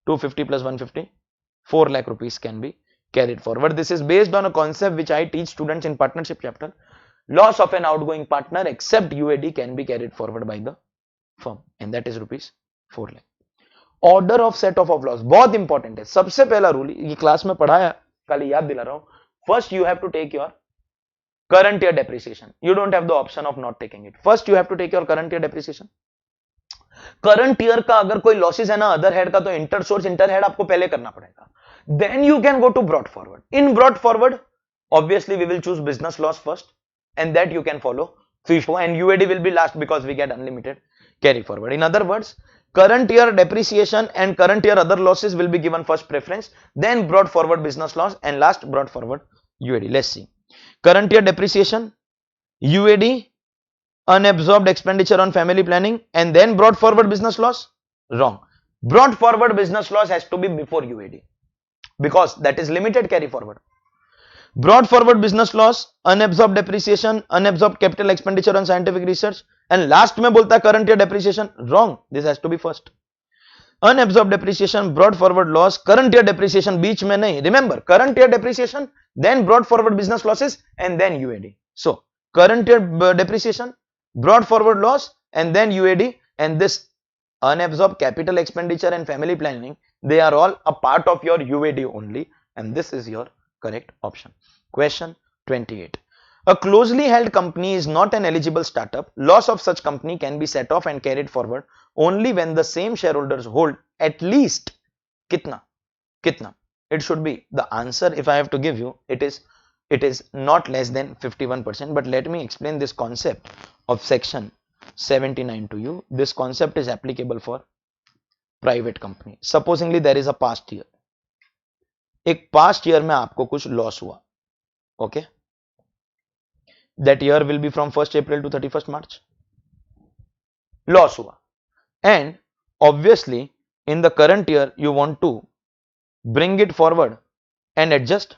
250 plus 150, 4 lakh rupees can be carried forward. This is based on a concept which I teach students in partnership chapter. Loss of an outgoing partner except UAD can be carried forward by the firm, and that is rupees 4 lakh. Order of set off of loss बहुत important है. सबसे पहला rule ये class में पढ़ाया, कल याद दिला रहा हूं. First you have to take your current year depreciation. You don't have the option of not taking it. First you have to take your current year depreciation. Current year का अगर कोई लॉसेस है ना अदर हेड का, तो inter source inter head आपको पहले करना पड़ेगा. Then you can go to brought forward. In brought forward obviously we will choose business loss first, and that you can follow FIFO, and UAD will be last because we get unlimited carry forward. In other words, current year depreciation and current year other losses will be given first preference, then brought forward business loss, and last brought forward UAD. Let's see. Current year depreciation, UAD, unabsorbed expenditure on family planning, and then brought forward business loss. Wrong. Brought forward business loss has to be before UAD because that is limited carry forward. Brought forward business loss, unabsorbed depreciation, unabsorbed capital expenditure on scientific research, and last में बोलता है current year depreciation. Wrong. This has to be first. Unabsorbed depreciation, brought forward loss, current year depreciation बीच में नहीं. Remember, current year depreciation, then brought forward business losses, and then UAD. So current year depreciation, brought forward loss, and then UAD, and this unabsorbed capital expenditure and family planning, they are all a part of your UAD only, and this is your correct option. Question 28. A closely held company is not an eligible startup. Loss of such company can be set off and carried forward only when the same shareholders hold at least kitna. It should be the answer. If I have to give you, it is not less than 51%. But let me explain this concept of section 79 to you. This concept is applicable for private company. Supposingly there is a past year. एक past year में आपको कुछ loss हुआ. Okay. That year will be from 1st April to 31st March. Loss हुआ. And obviously in the current year you want to bring it forward and adjust.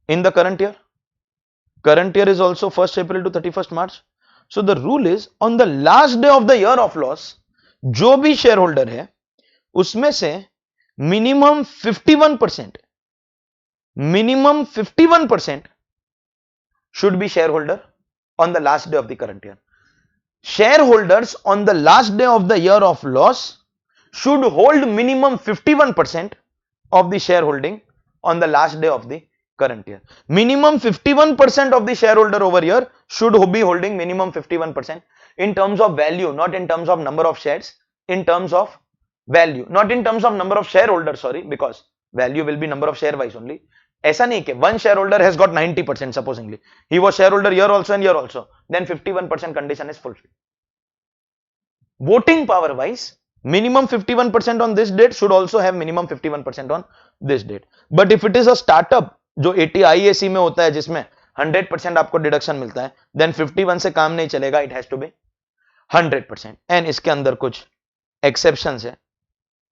In the current year is also 1st April to 31st March. So the rule is on the last day of the year of loss, जो भी shareholder है उसमें से minimum 51% should be shareholder on the last day of the current year. Shareholders on the last day of the year of loss should hold minimum 51% of the shareholding on the last day of the current year. Minimum 51% of the shareholder over here should be holding minimum 51% in terms of value, not in terms of number of shares, in terms of value, not in terms of number of shareholders, sorry, because value will be number of share wise only. ऐसा नहीं कि one shareholder has got 90%, supposingly he was shareholder here also and here also, then 51% condition is fulfilled. Voting power wise, minimum 51% on this date should also have minimum 51% on this date. But if it is a startup जो 80 IAC में होता है जिसमें 100% आपको deduction मिलता है, then 51 से काम नहीं चलेगा, it has to be 100%. And इसके अंदर कुछ exceptions है.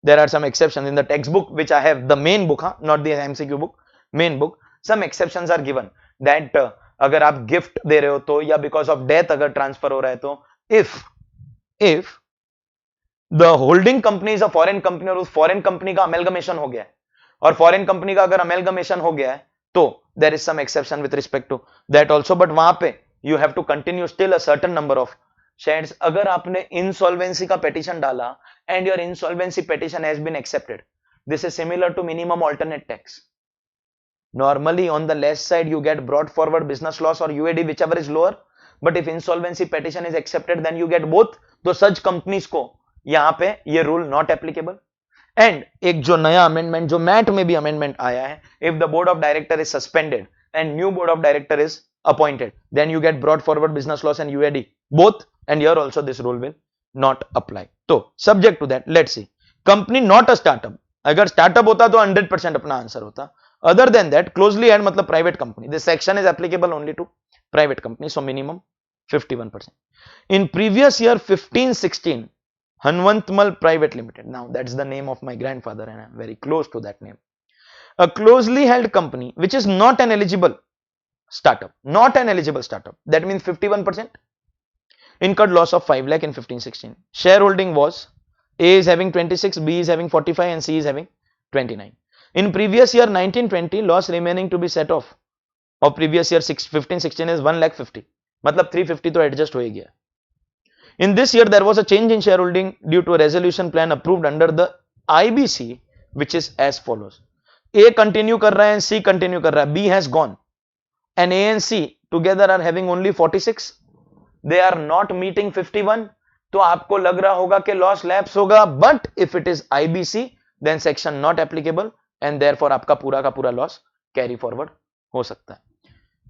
There are some exceptions in the textbook which I have, the main book, not the MCQ book, main book. Some exceptions are given that अगर आप गिफ्ट दे रहे हो तो, या because of death अगर ट्रांसफर हो रहा है तो, if the holding company is a foreign company और उस फॉरेन कंपनी का अमेलगमेशन हो गया है, और फॉरेन कंपनी का अगर अमेलगमेशन हो गया है तो there is some exception with respect to that also, but वहां पे you have to continue still a certain number of shares. अगर आपने इंसॉल्वेंसी का पेटिशन डाला and your insolvency petition has been accepted, this is similar to minimum alternate tax. Normally on the less side you get brought forward business loss or UAD, whichever is lower, but if insolvency petition is accepted then you get both. तो such companies को यहाँ पे ये rule not applicable. And एक जो नया amendment जो mat में भी amendment आया है, if the board of director is suspended and new board of director is appointed, then you get brought forward business loss and UAD both, and here also this rule will not apply. तो subject to that, let's see. Company not a startup. अगर startup होता तो 100% अपना answer होता. Other than that closely and मतलब private company, this section is applicable only to private company, so minimum 51%. In previous year 15-16 Hanwantmal private limited, now that's the name of my grandfather and I am very close to that name. A closely held company which is not an eligible startup, that means 51% incurred loss of 5 lakh in 15-16. Shareholding was A is having 26, B is having 45 and C is having 29. In previous year 19-20 loss remaining to be set off of previous year 15-16 is 1,50,000, मतलब 350 तो adjust हो ही गया. In this year there was a change in shareholding due to a resolution plan approved under the IBC which is as follows. A continue कर रहा है and C continue कर रहा है, B has gone and A and C together are having only 46, they are not meeting 51. तो आपको लग रहा होगा कि लॉस लैप्स होगा, but if it is IBC then section not applicable and therefore आपका पूरा का पूरा लॉस कैरी फॉरवर्ड हो सकता है.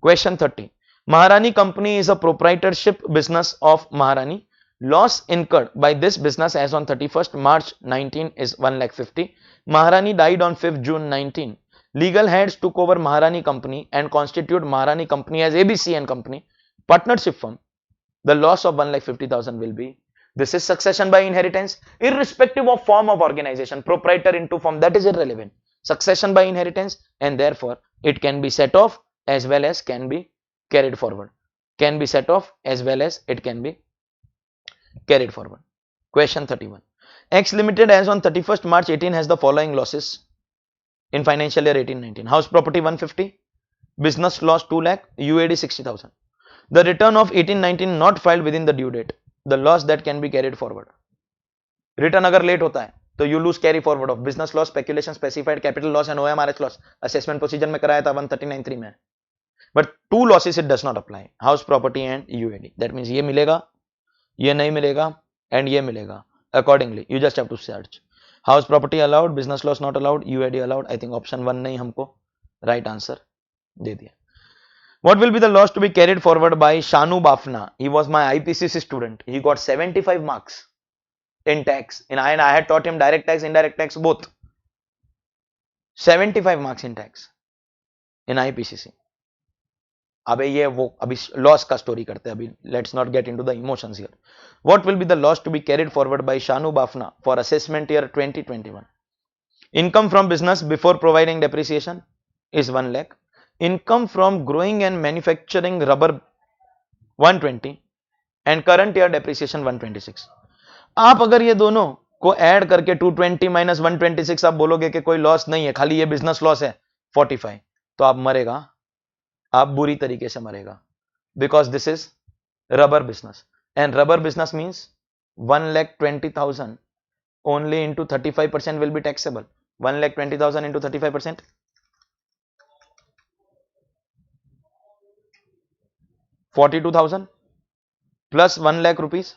Question 30. Maharani company is a proprietorship business of Maharani. Loss incurred by this business as on 31st March 19 is 1,50,000. Maharani died on 5th June 19. Legal heads took over Maharani company and constitute Maharani company as ABC and company partnership firm. The loss of 1,50,000 will be. This is succession by inheritance, irrespective of form of organization, proprietor into firm, that is irrelevant. Succession by inheritance, and therefore it can be set off as well as can be carried forward. Can be set off as well as it can be carried forward. Question 31. X Limited as on 31st March 18 has the following losses in financial year 18-19. House property 150, business loss 2 lakh, UAD 60,000. The return of 18-19 not filed within the due date. The loss that can be carried forward. Return अगर late होता है तो you lose carry forward of business loss, speculation, specified capital loss and OMRH loss. Assessment procedure में कराया था 139(3) में. But two losses it does not apply. House property and UAD. That means ये मिलेगा, ये नहीं मिलेगा and ये मिलेगा. Accordingly, you just have to search. House property allowed, business loss not allowed, UAD allowed. I think option 1 नहीं हमको right answer दे दिया. What will be the loss to be carried forward by Shanu Bafna? He was my IPCC student. He got 75 marks in tax. And I had taught him direct tax, indirect tax, both. 75 marks in tax in IPCC. अबे ये वो अभी loss का story करते हैं. अभी let's not get into the emotions here. What will be the loss to be carried forward by Shanu Bafna for assessment year 2021? Income from business before providing depreciation is 1 lakh. Income from growing and manufacturing rubber 120 and current year depreciation 126. आप अगर ये दोनों को add करके 220 minus 126 आप बोलोगे कि कोई लॉस नहीं है, खाली ये बिजनेस लॉस है 45, तो आप मरेगा, आप बुरी तरीके से मरेगा. Because this is rubber business and rubber business means 1,20,000 only into 35% will be taxable. 1,20,000 into 35%. 42,000 plus 1 lakh rupees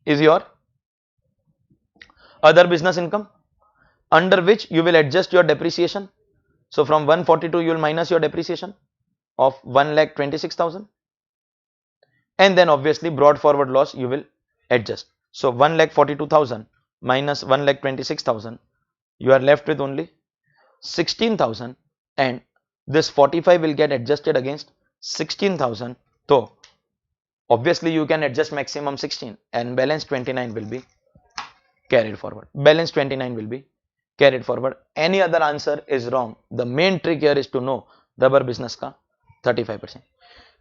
is your other business income, under which you will adjust your depreciation. So from 142 you will minus your depreciation of 1,26,000 and then obviously brought forward loss you will adjust. So 1,42,000 minus 1,26,000, you are left with only 16,000 and this 45 will get adjusted against 16,000. So obviously you can adjust maximum 16 and balance 29 will be carried forward. Balance 29 will be carried forward. Any other answer is wrong. The main trick here is to know rubber business ka 35%.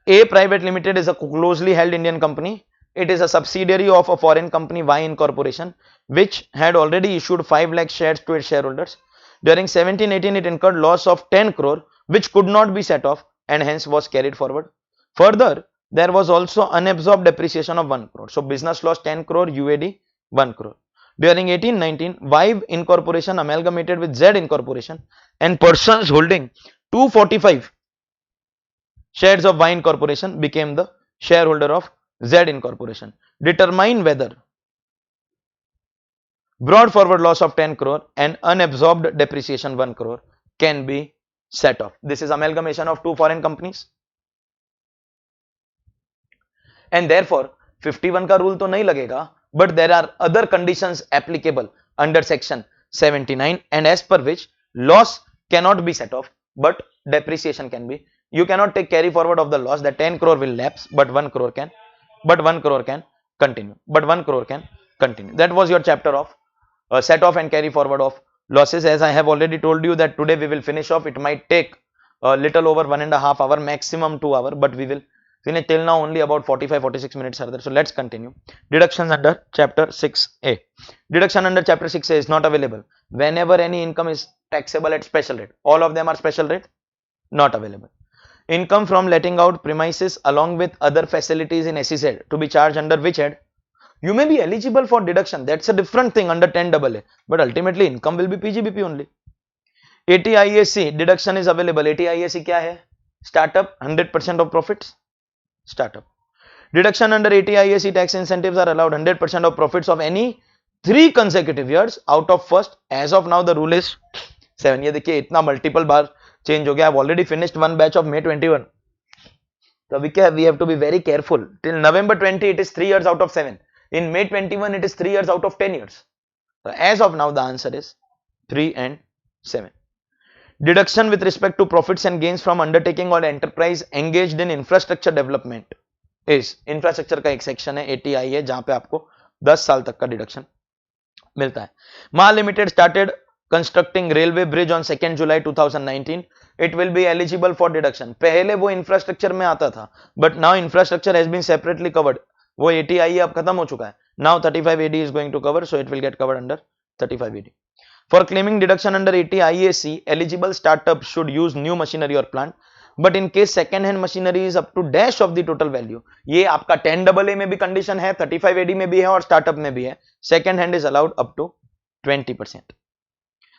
A Private Limited is a closely held Indian company. It is a subsidiary of a foreign company Y Incorporation, which had already issued 5 lakh shares to its shareholders. During 17-18, it incurred loss of 10 crore, which could not be set off and hence was carried forward. Further, there was also unabsorbed depreciation of 1 crore. So business lost 10 crore UAD 1 crore. During 18-19, Y Incorporation amalgamated with Z Incorporation, and persons holding 245 shares of Y Incorporation became the shareholder of Z Incorporation. Determine whether brought forward loss of 10 crore and unabsorbed depreciation 1 crore can be set off. This is amalgamation of two foreign companies. And therefore 51 का rule तो नहीं लगेगा, but there are other conditions applicable under section 79 and as per which loss cannot be set off but depreciation can be. You cannot take carry forward of the loss, that 10 crore will lapse but 1 crore can continue. That was your chapter of set off and carry forward of losses. As I have already told you that today we will finish off. It might take a little over 1.5 hours, maximum 2 hours, but we will finish till now only about 45-46 minutes are there. So let's continue. Deductions under chapter 6a. Deduction under chapter 6a is not available whenever any income is taxable at special rate. All of them are special rate, not available. Income from letting out premises along with other facilities in SEZ to be charged under which head? You may be eligible for deduction. That's a different thing under 10AA, but ultimately income will be PGBP only. ATIAC deduction is available. ATIAC क्या है? Startup 100% of profits. Startup. Deduction under ATIAC tax incentives are allowed 100% of profits of any 3 consecutive years out of first. As of now the rule is 7. ये देखिए इतना multiple बार change हो गया. I've already finished one batch of May 21. So we have to be very careful. Till November 20 it is 3 years out of 7. In May 21 it is 3 years out of 10 years. So as of now the answer is 3 and 7. Deduction with respect to profits and gains from undertaking or enterprise engaged in infrastructure development is infrastructure का एक section है ATI है जहां पे आपको 10 साल तक का deduction मिलता है. MA Limited started constructing railway bridge on 2nd July 2019. It will be eligible for deduction. पहले वो infrastructure में आता था, but now infrastructure has been separately covered. वो ATI अब खत्म हो चुका है. Now 35 AD is going to cover, so it will get covered under 35 AD. For claiming deduction under ATIAC, eligible startup should use new machinery or plant, but in case second hand machinery is up to dash of the total value. ये आपका 10AA में भी condition है, 35 AD में भी है और startup में भी है. Second hand is allowed up to 20%.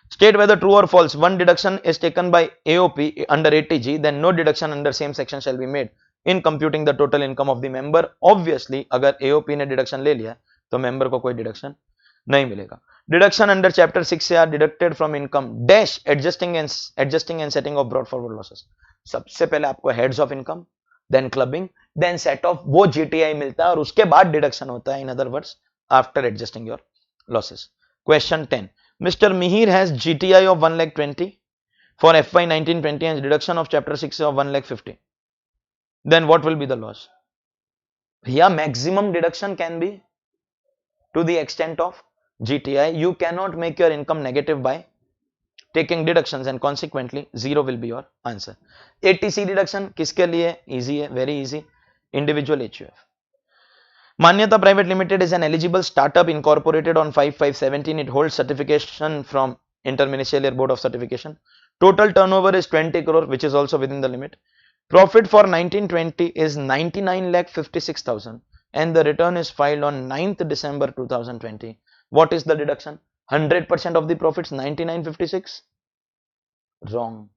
State whether true or false. One deduction is taken by AOP under ATG, then no deduction under same section shall be made in computing the total income of the member. Obviously, अगर AOP ने deduction ले लिया तो member को कोई deduction नहीं मिलेगा. Deduction under chapter 6 से are deducted from income dash adjusting and setting of brought forward losses. सबसे पहले आपको heads of income, then clubbing, then set off, वो GTI मिलता है और उसके बाद deduction होता है. In other words, after adjusting your losses. Question 10. Mr. Mihir has GTI of 1,20,000 for FY 19-20 and deduction of chapter 6 of 1,50,000. Then what will be the loss? Here maximum deduction can be to the extent of GTI. You cannot make your income negative by taking deductions and consequently 0 will be your answer. ATC deduction किसके लिए? Easy है, very easy. Individual HUF. Manyata Private Limited is an eligible startup incorporated on 5/5/17. It holds certification from Interministerial Board of Certification. Total turnover is 20 crore, which is also within the limit. Profit for 19-20 is 99,56,000 and the return is filed on 9th December 2020. What is the deduction? 100% of the profits, 99,56? Wrong.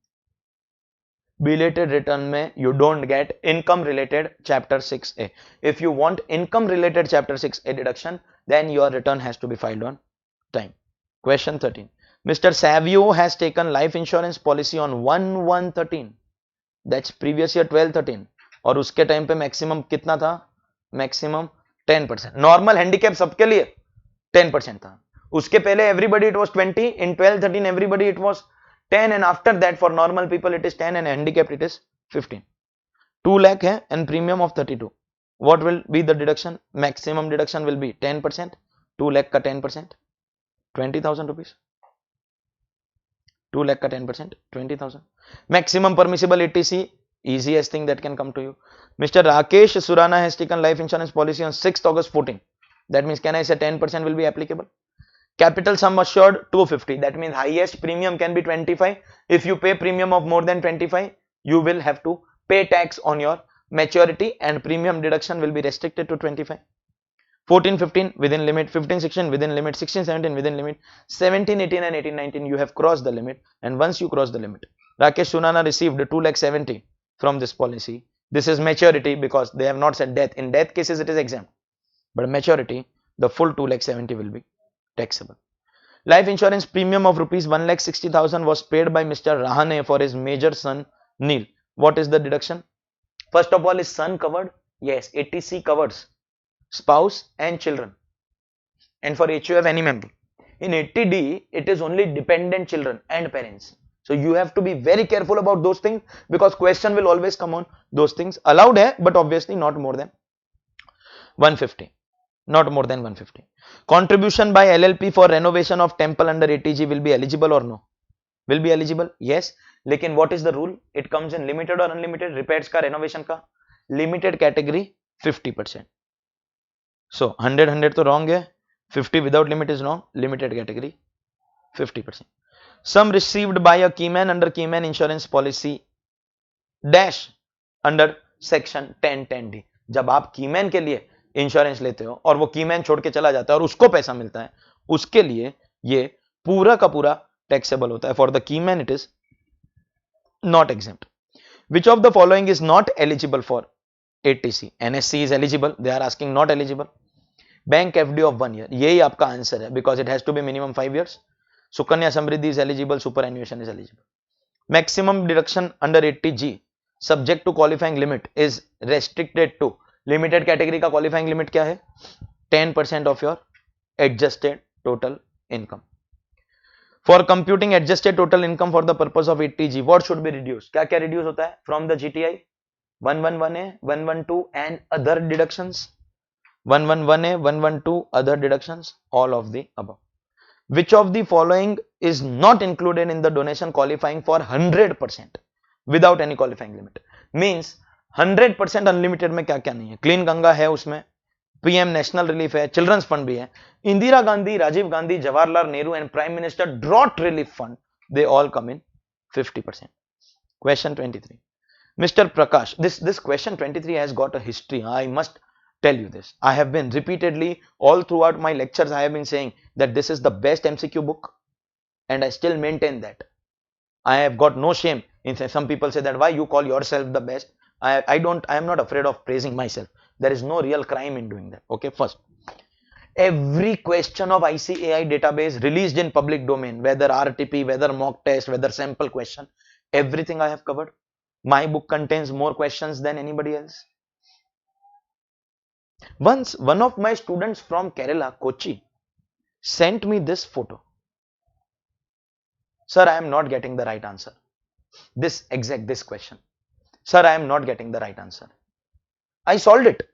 Belated return में you don't get income related chapter 6a. If you want income related chapter 6a deduction, then your return has to be filed on time. Question 13. Mr. Savio has taken life insurance policy on 1/1/13. That's previous year 12-13 और उसके time पे maximum कितना था? Maximum 10%. Normal handicap सबके लिए 10% था. उसके पहले everybody it was 20. In 12-13 everybody it was 10 and after that for normal people it is 10 and handicapped it is 15. 2 lakh है and premium of 32. What will be the deduction? Maximum deduction will be 10%. 2 lakh का 10%, 20,000 rupees. 2 lakh का 10%, 20,000. Maximum permissible ATC easiest thing that can come to you. Mr. Rakesh Surana has taken life insurance policy on 6th August 14. That means, can I say 10% will be applicable? Capital sum assured 250. That means highest premium can be 25. If you pay premium of more than 25, you will have to pay tax on your maturity, and premium deduction will be restricted to 25. 14, 15 within limit, 15, 16 within limit, 16, 17 within limit, 17, 18 and 18, 19 you have crossed the limit, and once you cross the limit, Rakesh Surana received 2,70,000 from this policy. This is maturity because they have not said death. In death cases it is exempt, but maturity, the full 2,70,000 will be taxable. Life insurance premium of rupees 1,60,000 was paid by Mr. Rahane for his major son Neil. What is the deduction? First of all, is son covered? Yes, 80C covers spouse and children, and for HUF any member. In 80D it is only dependent children and parents. So you have to be very careful about those things, because question will always come on those things. Allowed hai, but obviously not more than 150. Not more than 150. Contribution by LLP for renovation of temple under 80G will be eligible or no? Will be eligible, yes. Lekin what is the rule? It comes in limited or unlimited. Repairs ka, renovation ka, limited category 50%. So 100 to wrong hai, 50 without limit is wrong. Limited category 50%. Sum received by a keyman under keyman insurance policy dash under section 1010D. जब आप keyman के लिए insurance लेते हो और वो keyman छोड़ के चला जाता है और उसको पैसा मिलता है, उसके लिए ये पूरा का पूरा टैक्सेबल होता है. For the keyman it is not exempt. Which of the following is not eligible for 80C? NSC is eligible. They are asking not eligible. Bank FD of 1 year. यही आपका आंसर है, because it has to be minimum 5 years. Sukanya Samriddhi is eligible. Superannuation is eligible. Maximum deduction under 80G subject to qualifying limit is restricted to limited category का qualifying limit क्या है? 10% of your adjusted total income. For computing adjusted total income for the purpose of 80G, what should be reduced? क्या क्या reduce होता है? From the GTI 111A, 112 and other deductions. 111A, 112 other deductions, all of the above. Which of the following is not included in the donation qualifying for 100% without any qualifying limit? Means 100% unlimited में क्या क्या नहीं है? Clean Ganga है, उसमें PM national relief है, children's fund भी है, Indira Gandhi, Rajiv Gandhi, Jawaharlal Nehru and prime minister drought relief fund, they all come in 50%. Question 23. Mr. Prakash, this question 23 has got a history. I must tell you this. I have been repeatedly all throughout my lectures, I have been saying that this is the best MCQ book, and I still maintain that. I have got no shame in saying. Some people say that why you call yourself the best. I am not afraid of praising myself. There is no real crime in doing that. Okay, first, every question of ICAI database released in public domain, whether RTP, whether mock test, whether sample question, everything I have covered. My book contains more questions than anybody else. Once one of my students from Kerala, Kochi, sent me this photo. Sir, I am not getting the right answer. This question. Sir, I am not getting the right answer. I solved it.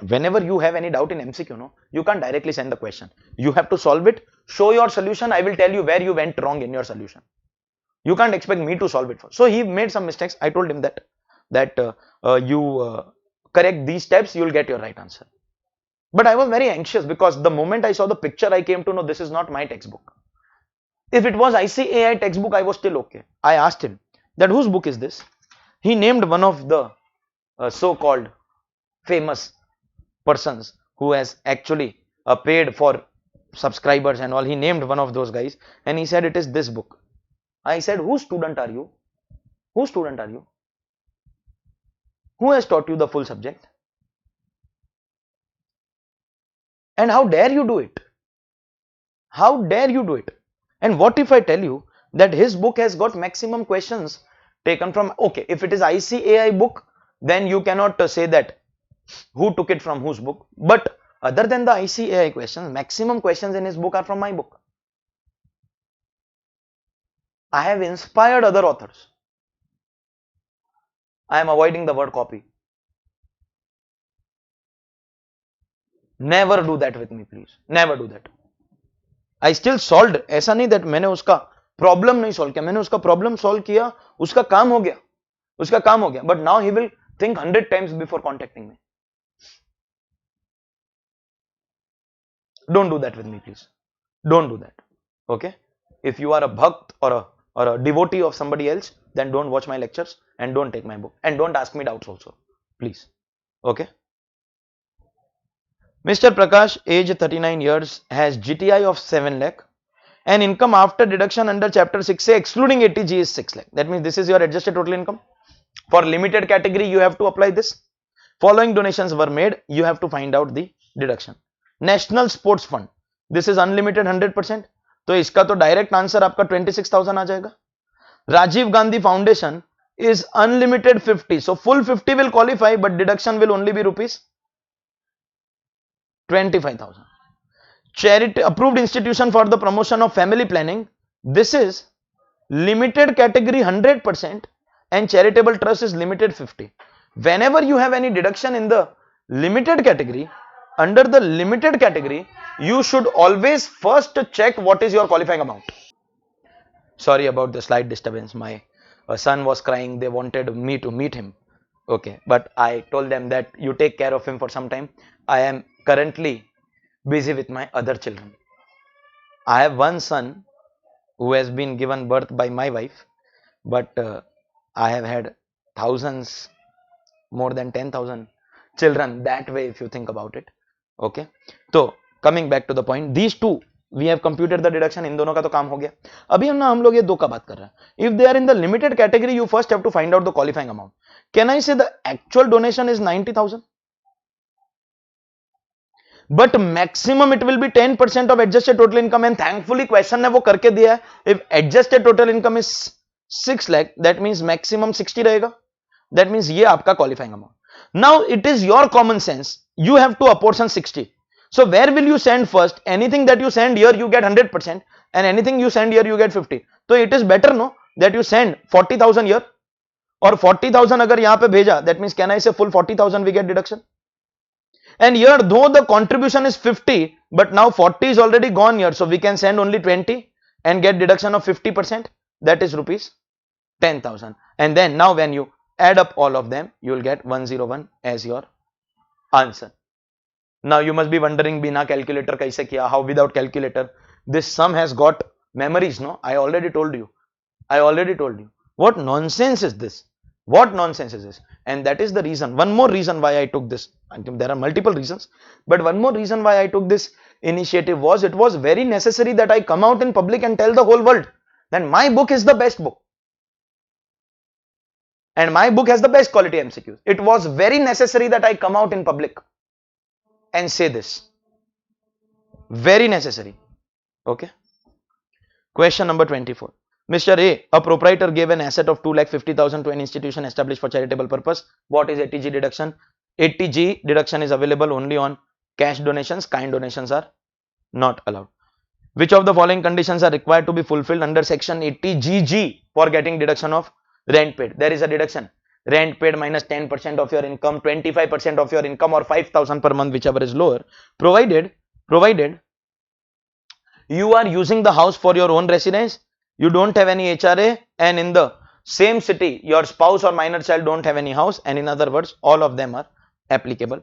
Whenever you have any doubt in MCQ, no, you can't directly send the question. You have to solve it, show your solution. I will tell you where you went wrong in your solution. You can't expect me to solve it first. So he made some mistakes. I told him that you correct these steps, you will get your right answer. But I was very anxious, because the moment I saw the picture, I came to know this is not my textbook. If it was ICAI textbook, I was still okay. I asked him that whose book is this? He named one of the so-called famous persons who has actually paid for subscribers and all. He named one of those guys and he said it is this book. I said, whose student are you? Whose student are you? Who has taught you the full subject? And how dare you do it? How dare you do it? And what if I tell you that his book has got maximum questions taken from, okay, if it is ICAI book, then you cannot say that who took it from whose book. But other than the ICAI questions, maximum questions in his book are from my book. I have inspired other authors. I am avoiding the word copy. Never do that with me, please. Never do that. I still solved. ऐसा नहीं that मैंने उसका problem नहीं solve किया, मैंने उसका problem solve किया, उसका काम हो गया. उसका काम हो गया. But now he will think 100 times before contacting me. Don't do that with me, please. Don't do that. Okay? If you are a bhakt or a devotee of somebody else, then don't watch my lectures and don't take my book and don't ask me doubts also, please. Okay? Mr. Prakash, age 39 years, has GTI of 7 lakh and income after deduction under chapter 6A excluding ATG is 6 lakh. That means this is your adjusted total income. For limited category, you have to apply this. Following donations were made, you have to find out the deduction. National Sports Fund, this is unlimited 100%. तो इसका तो direct answer आपका 26,000 आ जाएगा. Rajiv Gandhi foundation is unlimited 50, so full 50 will qualify, but deduction will only be rupees 25,000. Charity approved institution for the promotion of family planning, this is limited category 100% and charitable trust is limited 50. Whenever you have any deduction in the limited category, under the limited category, you should always first check what is your qualifying amount. Sorry about the slight disturbance. My son was crying. They wanted me to meet him. Okay, but I told them that you take care of him for some time. I am currently busy with my other children. I have one son who has been given birth by my wife, but I have had thousands, more than 10,000 children that way if you think about it. Okay, so coming back to the point, these two we have computed the deduction. इन दोनों का तो काम हो गया. अभी हम लोग ये दो का बात कर रहे हैं. If they are in the limited category, you first have to find out the qualifying amount. Can I say the actual donation is 90,000? But maximum it will be 10% of adjusted total income, and thankfully question ने वो करके दिया है. If adjusted total income is 6 lakh, that means maximum 60 रहेगा. That means ये आपका qualifying amount. Now it is your common sense. You have to apportion 60. So where will you send first? Anything that you send here you get 100% and anything you send here you get 50. So it is better no that you send 40,000 here or 40,000 अगर यहाँ पे भेजा, that means can I say full 40,000 we get deduction? And here though the contribution is 50, but now 40 is already gone here, so we can send only 20 and get deduction of 50%, that is rupees 10,000. And then now when you add up all of them, you will get 101 as your answer. Now you must be wondering, Bina calculator kaise kiya? How without calculator? This sum has got memories, no? I already told you. What nonsense is this? What nonsense is this? And that is the reason. One more reason why I took this. There are multiple reasons, but one more reason why I took this initiative was it was very necessary that I come out in public and tell the whole world that my book is the best book. And my book has the best quality MCQs. It was very necessary that I come out in public and say this. Very necessary. Okay. Question number 24. Mr. A proprietor gave an asset of 2,50,000 to an institution established for charitable purpose. What is ATG deduction? ATG deduction is available only on cash donations. Kind donations are not allowed. Which of the following conditions are required to be fulfilled under section 80GG for getting deduction of rent paid? There is a deduction. Rent paid minus 10% of your income, 25% of your income, or 5,000 per month, whichever is lower, provided you are using the house for your own residence, you don't have any HRA, and in the same city your spouse or minor child don't have any house, and in other words all of them are applicable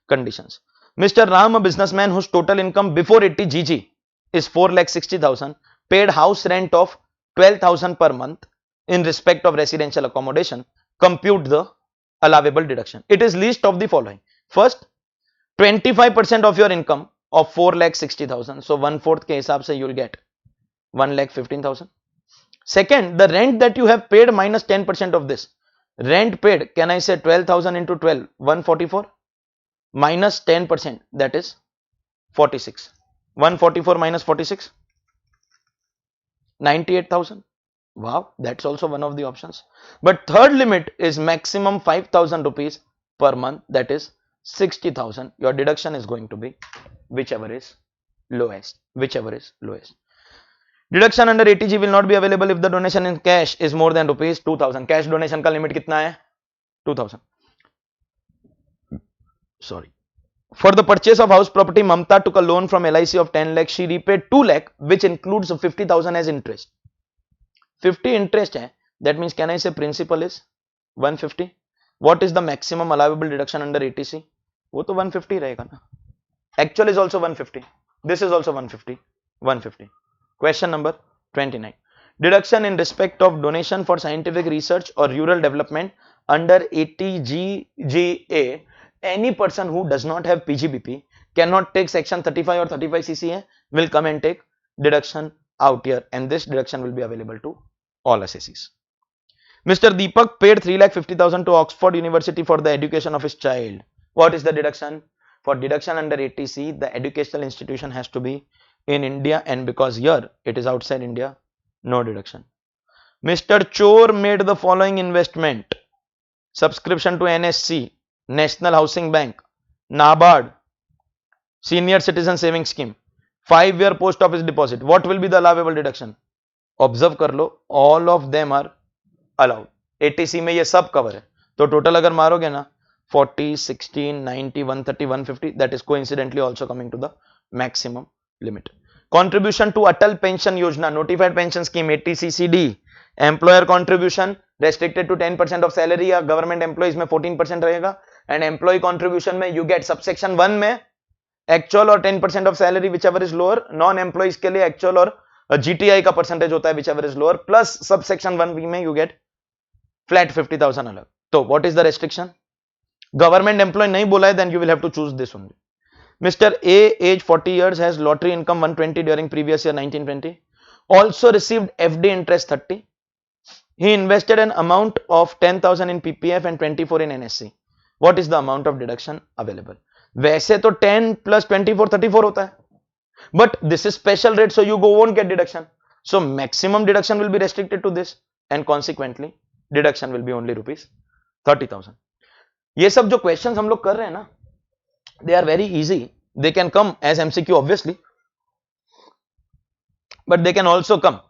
conditions. Mr. Ram, a businessman whose total income before 80GG is 4,60,000, paid house rent of 12,000 per month in respect of residential accommodation. Compute the allowable deduction. It is least of the following. First, 25% of your income of 4,60,000. So 1/4 के हिसाब से you will get 1,15,000. Second, the rent that you have paid minus 10% of this. Rent paid, can I say 12,000 into 12, 144 minus 10%, that is 46. 144 minus 46, 98,000. Wow, that's also one of the options. But third limit is maximum 5,000 rupees per month, that is 60,000. Your deduction is going to be whichever is lowest. Deduction under ATG will not be available if the donation in cash is more than rupees 2,000. Cash donation का limit कितना है? 2,000. Sorry. For the purchase of house property, Mamta took a loan from LIC of 10 lakh. She repaid 2 lakh, which includes 50,000 as interest. 50 interest है. That means can I say principal is 150. What is the maximum allowable deduction under ATC? वो तो 150 रहेगा ना. Actual is also 150. This is also 150. 150. Question number 29. Deduction in respect of donation for scientific research or rural development under ATGGA. Any person who does not have PGBP cannot take section 35 or 35 CCA will come and take deduction out here, and this deduction will be available to all assessees. Mr. Deepak paid 3,50,000 to Oxford University for the education of his child. What is the deduction? For deduction under ATC, the educational institution has to be in India, and because here it is outside India, no deduction. Mr. Chor made the following investment: subscription to NSC, National Housing Bank, NABARD, Senior Citizen Saving Scheme, 5-year post office deposit. What will be the allowable deduction? Observe कर लो, all of them are allowed. ATC में ये सब cover है, तो total अगर मारोगे ना 40, 16, 90, 130, 150, that is coincidentally also coming to the maximum limit. Contribution to Atal Pension Yojana, Notified Pension Scheme, ATCCD, employer contribution restricted to 10% of salary या government employees में 14% रहेगा, and employee contribution में you get subsection 1 में actual और 10% of salary whichever is lower, non employees के लिए actual और GTI का percentage होता है whichever is lower, plus subsection 1 में you get flat 50,000 अलग. तो what is the restriction? Government employee नहीं बोला है, then you will have to choose this only. Mr. A, age 40 years, has lottery income 120 during previous year 1920. Also received FD interest 30. He invested an amount of 10,000 in PPF and 24 in NSC. What is the amount of deduction available? वैसे तो 10 plus 24 34 होता है, but this is special rate, so you won't get deduction. So maximum deduction will be restricted to this, and consequently deduction will be only rupees 30,000. ये सब जो questions हम लोग कर रहे हैं ना, they are very easy. They can come as MCQ obviously, but they can also come.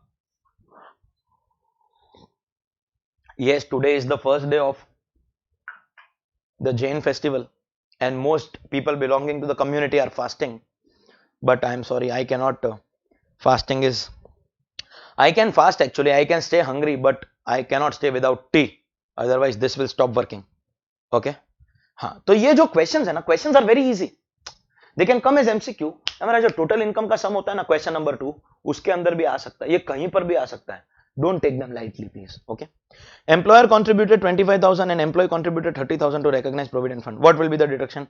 Yes, today is the first day of the Jain festival, and most people belonging to the community are fasting. But I am sorry, I cannot. Fasting is, I can fast actually, I can stay hungry, but I cannot stay without tea. Otherwise, this will stop working. Okay? हाँ, तो ये जो questions है ना, questions are very easy. They can come as MCQ. हमारा जो total income का सम होता है ना, क्वेश्चन नंबर 2, उसके अंदर भी आ सकता है, ये कहीं पर भी आ सकता है. Don't take them lightly please. Okay. Employer contributed 25,000 and employee contributed 30,000 to recognize provident fund. What will be the deduction?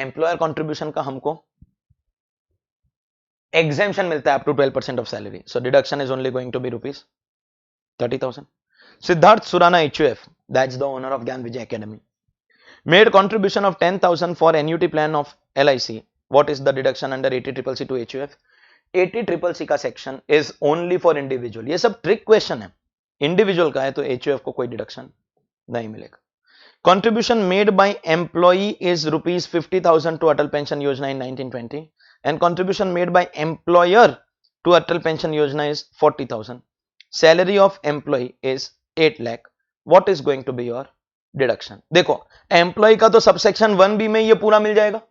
Employer contribution का हमको exemption मिलता है up to 12% of salary. So deduction is only going to be rupees 30,000. Siddharth Surana HUF, that's the owner of Gyan Vijay Academy, made contribution of 10,000 for annuity plan of LIC. What is the deduction under 80CCC to HUF? 80CCC का section is only for individual. ये सब trick question है. Individual का है तो HUF को कोई deduction नहीं मिलेगा. Contribution made by employee is rupees 50,000 to Atal Pension Yojana in 1920, and contribution made by employer to Atal Pension Yojana is 40,000. Salary of employee is 8 lakh. What is going to be your deduction? देखो, employee का तो subsection 1B में ये पूरा मिल जाएगा.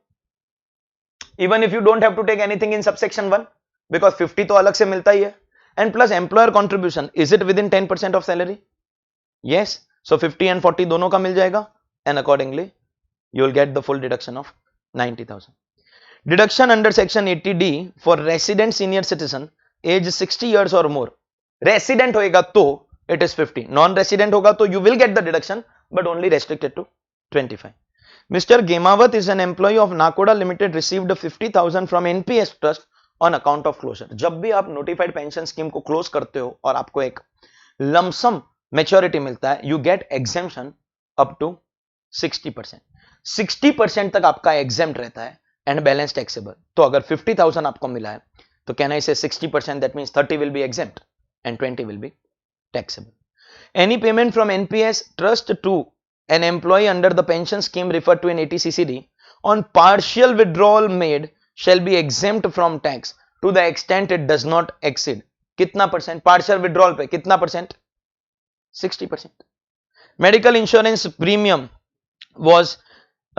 Even if you don't have to take anything in subsection 1, because 50 तो अलग से मिलता ही है, and plus employer contribution, is it within 10% of salary? Yes. So 50 and 40 दोनों का मिल जाएगा, and accordingly you will get the full deduction of 90,000. Deduction under section 80D for resident senior citizen age 60 years or more. Resident होएगा तो it is 50. Non-resident होगा तो you will get the deduction, but only restricted to 25. Mr. Gemawat is an employee of Nakoda Limited, received 50,000 from NPS Trust on account of closure. जब भी आप notified pension scheme को close करते हो और आपको एक lump sum maturity मिलता है, you get exemption up to 60%. 60% तक आपका exempt रहता है and balance taxable. तो अगर 50,000 आपको मिला है, तो can I say 60%? That means 30 will be exempt and 20 will be taxable. Any payment from NPS Trust to an employee under the pension scheme referred to in 80CCD on partial withdrawal made shall be exempt from tax to the extent it does not exceed. कितना percent? partial withdrawal पे कितना percent? 60%. Medical insurance premium was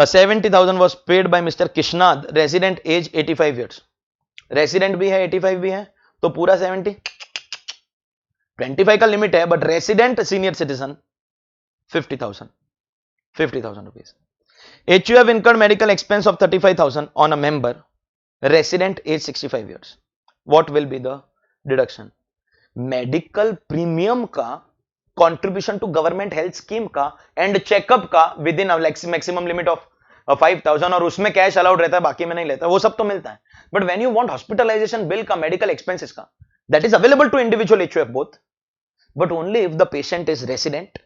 70,000 was paid by Mr. Kishnad, resident age 85 years. Resident भी है 85 भी है, तो पूरा 70. 25 का लिमिट है, but resident senior citizen 50,000. 50,000 rupees. HUF incurred medical expense of 35,000 on a member resident age 65 years. What will be the deduction? Medical premium का, contribution to government health scheme का एंड चेकअप का within maximum limit of 5,000 और उसमें cash allowed रहता है, बाकी में नहीं लेता, वो सब तो मिलता है. But when you want hospitalisation bill का, मेडिकल एक्सपेंसेस का, that is available to individual HUF both, but only if the patient is resident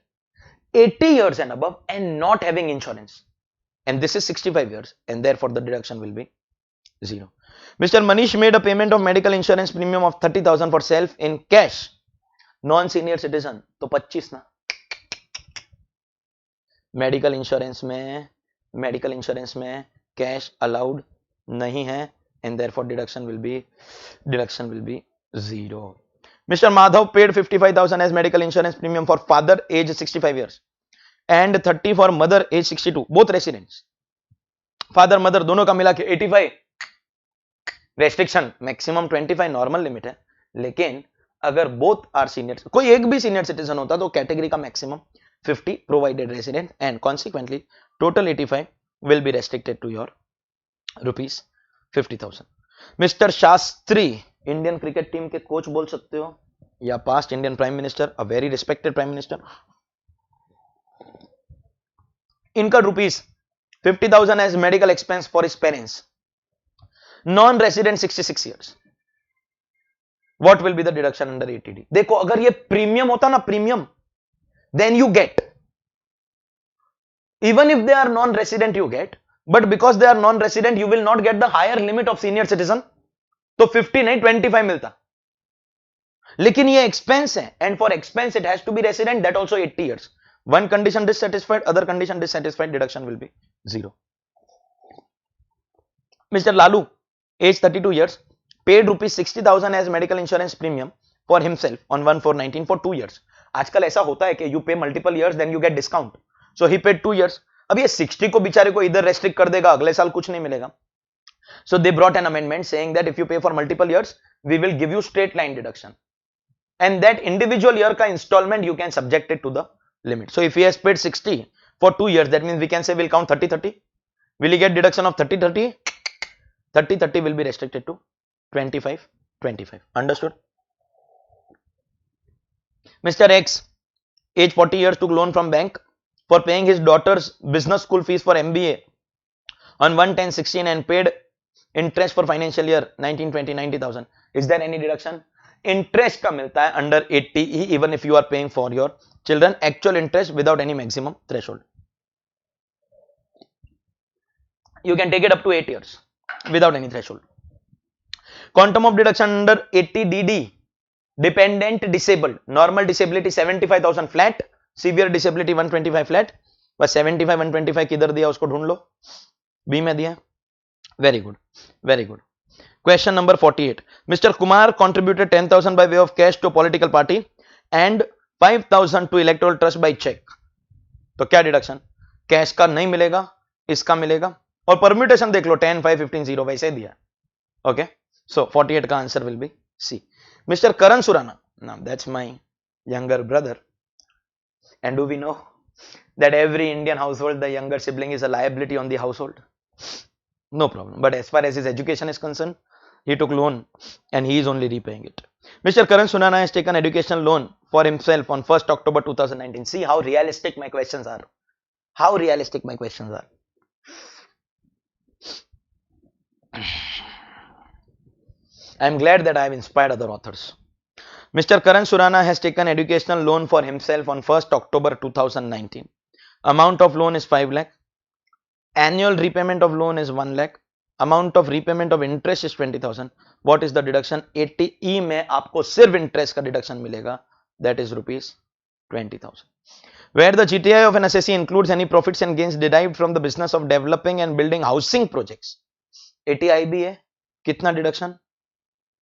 80 years and above and not having insurance, and this is 65 years, and therefore the deduction will be 0. Mr. Manish made a payment of medical insurance premium of 30,000 for self in cash. Non-senior citizen, तो 25 ना. Medical insurance में cash allowed नहीं है, and therefore deduction will be 0. Mr. Madhav paid 55,000 as medical insurance premium for father age 65 years and 30 for mother age 62, both residents. Father mother दोनों का मिला के 85. Restriction maximum 25 normal limit है, लेकिन अगर बोथ आर सीनियर, कोई एक भी सीनियर सिटीजन होता तो कैटेगरी का maximum 50 provided resident, and consequently total 85 will be restricted to your rupees 50,000. Mister Shastri, Indian cricket team के कोच बोल सकते हो या past Indian prime minister, a very respected prime minister, इनका rupees 50,000 as medical expense for his parents, non-resident 66 years. What will be the deduction under ATD? देखो, अगर ये premium होता ना, premium, then you get, even if they are non-resident you get, but because they are non-resident you will not get the higher limit of senior citizen, तो 50 नहीं 25 मिलता. लेकिन ये एक्सपेंस है, and for expense it has to be resident, that also 80 years. One condition dissatisfied, other condition dissatisfied, deduction will be 0. Mr. Lalu, age 32 years, paid rupees 60,000 as medical insurance premium for himself on 1/4/19 for 2 years. आजकल ऐसा होता है कि you pay multiple years then you get discount. So he paid 2 years. अब ये 60 को बेचारे को इधर रेस्ट्रिक्ट कर देगा, अगले साल कुछ नहीं मिलेगा. So they brought an amendment saying that if you pay for multiple years, we will give you straight line deduction. And that individual year का installment you can subject it to the limit. So if he has paid 60 for 2 years, that means we can say we'll count 30/30. Will he get deduction of 30/30? 30/30 will be restricted to 25/25. Understood? Mr. X, age 40 years, took loan from bank for paying his daughter's business school fees for MBA on 1/10/16 and paid interest for financial year 19/20 90,000. Is there any deduction? Interest का मिलता है under 80E even if you are paying for your children, actual interest without any maximum threshold. You can take it up to 8 years. Without any threshold. Quantum of deduction under 80DD, dependent disabled, normal disability 75,000 flat, severe disability 125 flat, बस 75 125 किधर दिया उसको ढूंढ लो, B में दिया. Very good, very good. Question number 48. Mister Kumar contributed 10,000 by way of cash to political party and 5,000 to electoral trust by check. तो क्या deduction? Cash का नहीं मिलेगा, इसका मिलेगा, और परम्यूटेशन देख लो 10 5 15 0 वैसे दिया. ओके, सो 48 का answer will be C. Mister Karan Surana, now that's my younger brother, and do we know that every Indian household the younger sibling is a liability on the household? No problem, but as far as his education is concern, he took loan and he is only repaying it. Mr. Karan Sunana has taken educational loan for himself on 1st October 2019. See how realistic my questions are. How realistic my questions are. I am glad that I have inspired other authors. Mr. Karan Surana has taken educational loan for himself on 1st October 2019. Amount of loan is 5 lakh. Annual repayment of loan is 1 lakh. Amount of repayment of interest is 20,000. What is the deduction? 80E में आपको सिर्फ interest का deduction मिलेगा. That is rupees 20,000. Where the GTI of an assessee includes any profits and gains derived from the business of developing and building housing projects. 80IB है, कितना deduction?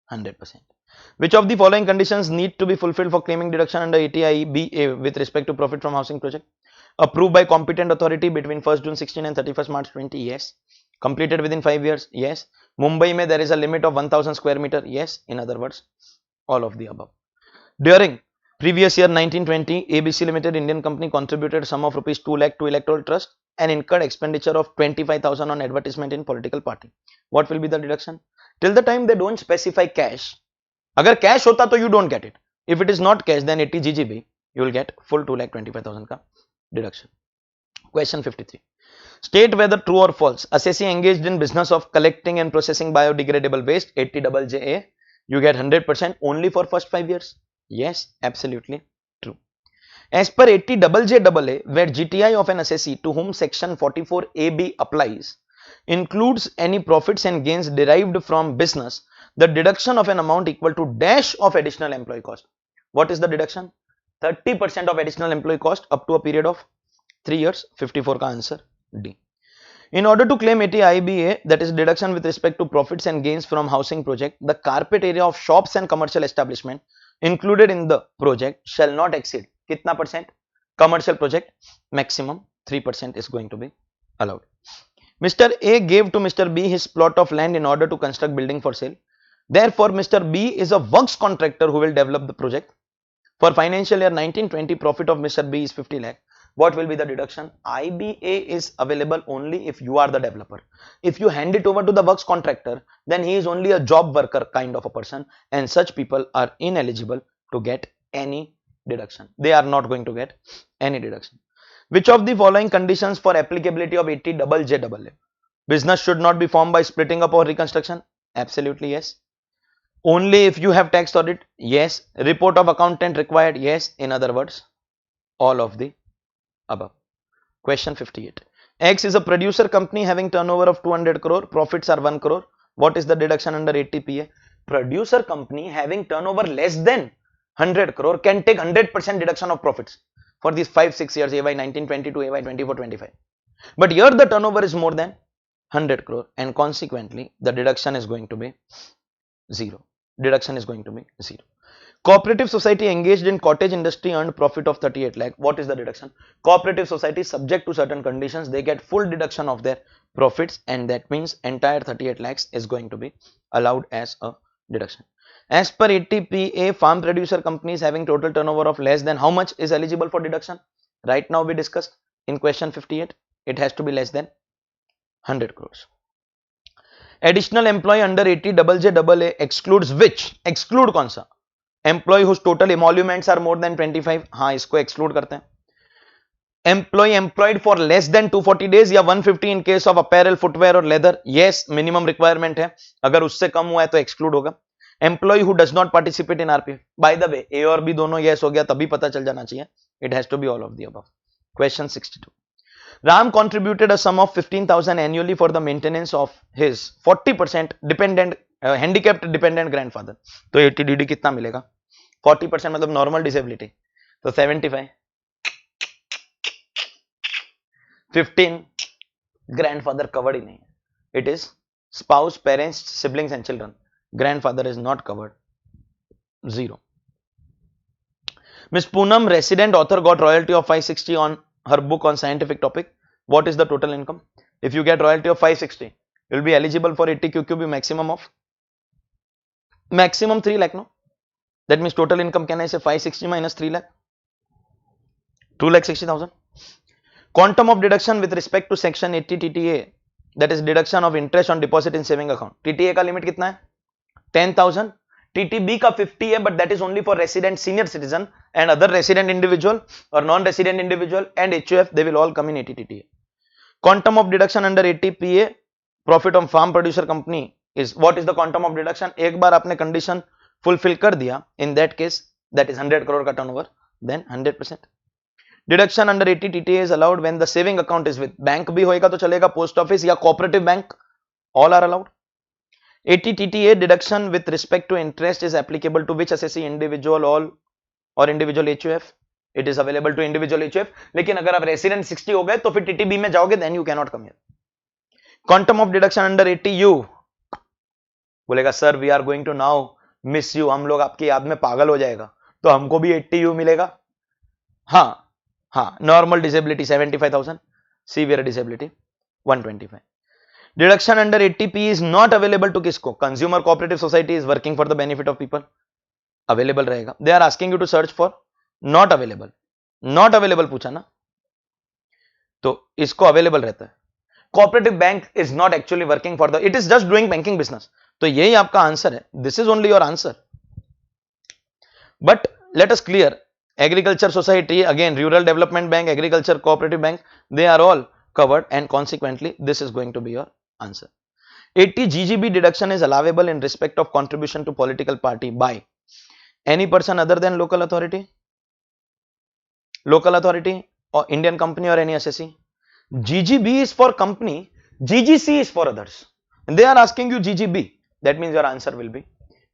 100%. Which of the following conditions need to be fulfilled for claiming deduction under 80IBA with respect to profit from housing project? Approved by competent authority between 1st June 16 and 31st March 20? Yes. Completed within 5 years? Yes. Mumbai mein there is a limit of 1000 square meter? Yes. In other words, all of the above. During Previous year 1920, ABC Limited Indian company contributed sum of rupees 2 lakh to electoral trust and incurred expenditure of 25,000 on advertisement in political party. What will be the deduction? Till the time they don't specify cash. अगर cash होता तो you don't get it. If it is not cash, then 80 GGB, you will get full 2,25,000 का deduction. Question 53. State whether true or false. Assessee engaged in business of collecting and processing biodegradable waste, 80 JA. You get 100% only for first 5 years. Yes, absolutely true. As per 80 JAA, where GTI of an assessee to whom section 44 AB applies includes any profits and gains derived from business, the deduction of an amount equal to dash of additional employee cost. What is the deduction? 30% of additional employee cost up to a period of 3 years. 54 का answer D. In order to claim 80 IBA, that is deduction with respect to profits and gains from housing project, the carpet area of shops and commercial establishment included in the project shall not exceed kitna percent? Commercial project maximum 3% is going to be allowed. Mr. A gave to Mr. B his plot of land in order to construct building for sale. Therefore, Mr. B is a works contractor who will develop the project. For financial year 1920, profit of Mr. B is 50 lakh. What will be the deduction? IBA is available only if you are the developer. If you hand it over to the works contractor, then he is only a job worker kind of a person, and such people are ineligible to get any deduction. They are not going to get any deduction. Which of the following conditions for applicability of 80 JAA? Business should not be formed by splitting up or reconstruction. Absolutely yes. Only if you have tax audit. Yes. Report of accountant required. Yes. In other words, all of the above. Question 58. X is a producer company having turnover of 200 crore. Profits are 1 crore. What is the deduction under 80 PA? Producer company having turnover less than 100 crore can take 100% deduction of profits for these 5-6 years, AY 1920 to AY 24-25. But here the turnover is more than 100 crore and consequently the deduction is going to be 0. Deduction is going to be 0. Cooperative society engaged in cottage industry earned profit of 38 lakh. What is the deduction? Cooperative society subject to certain conditions, they get full deduction of their profits, and that means entire 38 lakhs is going to be allowed as a deduction. As per 80 PA, farm producer companies having total turnover of less than how much is eligible for deduction? Right now we discussed in question 58, it has to be less than 100 crores. Additional employee under 80 JAA excludes which? Exclude कौन सा? Employee whose total emoluments are more than 25. हाँ, इसको exclude करते हैं. Employee employed for less than 240 days या 150 in case of apparel, footwear और leather. Yes, minimum requirement है. अगर उससे कम हुआ है तो exclude होगा. Employee who does not participate in RPF. By the way, A और B दोनों yes हो गया, तभी पता चल जाना चाहिए. It has to be all of the above. Question 62. Ram contributed a sum of 15,000 annually for the maintenance of his 40% dependent handicapped dependent grandfather. तो 80 DD कितना मिलेगा? 40% मतलब normal disability. तो 75. 15 grandfather covered ही नहीं है. It is spouse, parents, siblings and children. Grandfather is not covered. 0. Miss Poonam, resident author, got royalty of 560 on her book on scientific topic. What is the total income? If you get royalty of 560, you will be eligible for 80 QQB maximum 3 lakh, no? That means total income, can I say 560 minus 3 lakh? 2,60,000. Quantum of deduction with respect to section 80 TTA, that is deduction of interest on deposit in saving account. TTA का limit कितना है? 10,000. TTB का 50 है, but that is only for resident senior citizen, and other resident individual or non-resident individual and HUF, they will all come in 80 TTA. Quantum of deduction under 80 PA, profit of farm producer company is, what is the quantum of deduction? एक बार आपने condition fulfill कर दिया, in that case that is 100 crore का turnover, then 100%. Deduction under 80 TTA is allowed when the saving account is with bank भी होएगा तो चलेगा, post office या cooperative bank, all are allowed. 80 TTA deduction with respect to interest is applicable to which assessee? Individual all or individual HUF? It is available to individual HUF. लेकिन अगर आप resident 60 हो गए तो फिर TTB में जाओगे, then you cannot come here. Quantum of deduction under 80 U, बोलेगा sir we are going to now miss you, हम लोग आपकी याद में पागल हो जाएगा, तो हमको भी 80 U मिलेगा. हाँ, normal disability 75,000, severe disability 125. Deduction under 80P is not available to किसको? Consumer cooperative society is working for the benefit of people. Available रहेगा. They are asking you to search for not available, not available पूछा ना, तो इसको available रहता है। Cooperative bank is not actually working for the, it is just doing banking business. तो यही आपका आंसर है, this is only your answer. But let us clear, agriculture society, again rural development bank, agriculture cooperative bank, they are all covered and consequently this is going to be your answer. 80 GGB deduction is allowable in respect of contribution to political party by any person other than local authority or Indian company or any SSE. GGB is for company, GGC is for others, and they are asking you GGB, that means your answer will be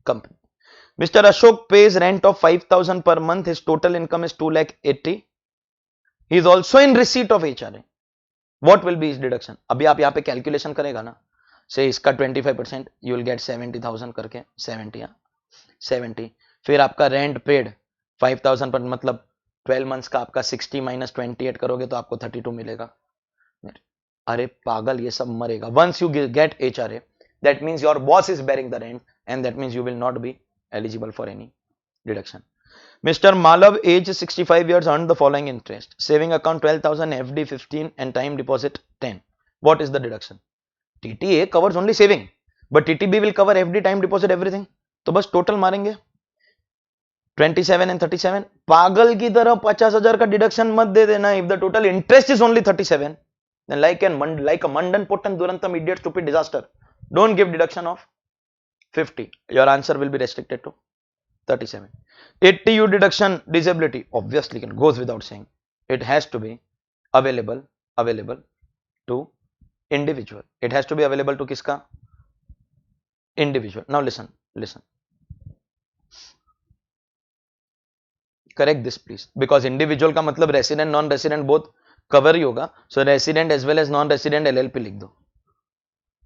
company. Mr. Ashok pays rent of 5,000 per month, his total income is 2,80,000, he is also in receipt of HRA. What will be his deduction? अभी आप यहाँ पे calculation करेगा ना, से इसका 25% you will get 70,000 करके, 70, फिर आपका रेंट पेड 5,000 पर, मतलब 12 मंथ्स का आपका 60 माइनस 28 करोगे तो आपको 32 मिलेगा। अरे पागल, ये सब मरेगा। Once you get HRA, that means your boss is bearing the rent and that means you will not be eligible for any deduction. Mr. Malav, age 65 years, earned the following interest: saving account 12,000, FD 15, and time deposit 10. What is the deduction? TTA covers only saving, but TTB will cover FD, time deposit, everything. तो बस total मारेंगे 27 and 37. पागल की तरह 50,000 का deduction मत दे देना। If the total interest is only 37, then like a Mandan Pottan Durantam idiot stupid disaster, don't give deduction of 50. Your answer will be restricted to 37. 80U deduction disability obviously goes without saying. It has to be available to individual. It has to be available to किसका? Individual. Now listen. Correct this please, because individual का मतलब resident non resident both cover ही होगा. So resident as well as non resident LLP लिख दो.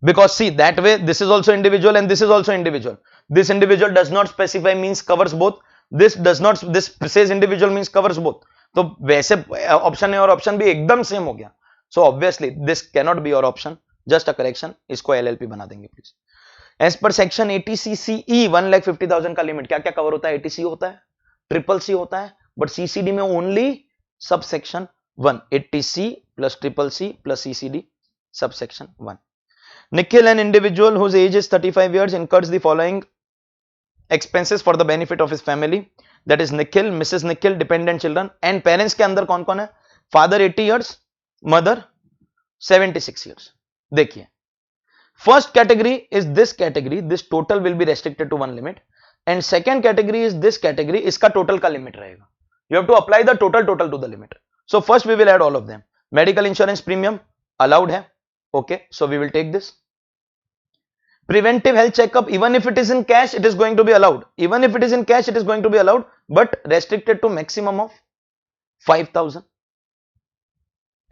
Because see, that way this is also individual and this is also individual. This individual does not specify means covers both. This says individual means covers both. तो वैसे option A और option B एकदम same हो गया. So obviously this cannot be your option. Just a correction. इसको LLP बना देंगे please. As per section 80CCE 1,50,000 का लिमिट क्या क्या कवर होता है? 80C होता है, ट्रिपल सी होता है, बट CCD में only sub section 1. 80C plus triple C plus CCD subsection 1. Nikhil, an individual whose age is 35 years, incurs the following expenses for the benefit of his family. That is Nikhil, Mrs. Nikhil, dependent children, and parents के अंदर कौन कौन है? Father 80 years, mother 76 years. देखिए, first category is this category. This total will be restricted to one limit, and second category is this category. इसका total का limit रहेगा. You have to apply the total to the limit. So first we will add all of them. Medical insurance premium allowed है. Okay, so we will take this. Preventive health checkup, even if it is in cash, it is going to be allowed. Even if it is in cash, it is going to be allowed, but restricted to maximum of 5,000.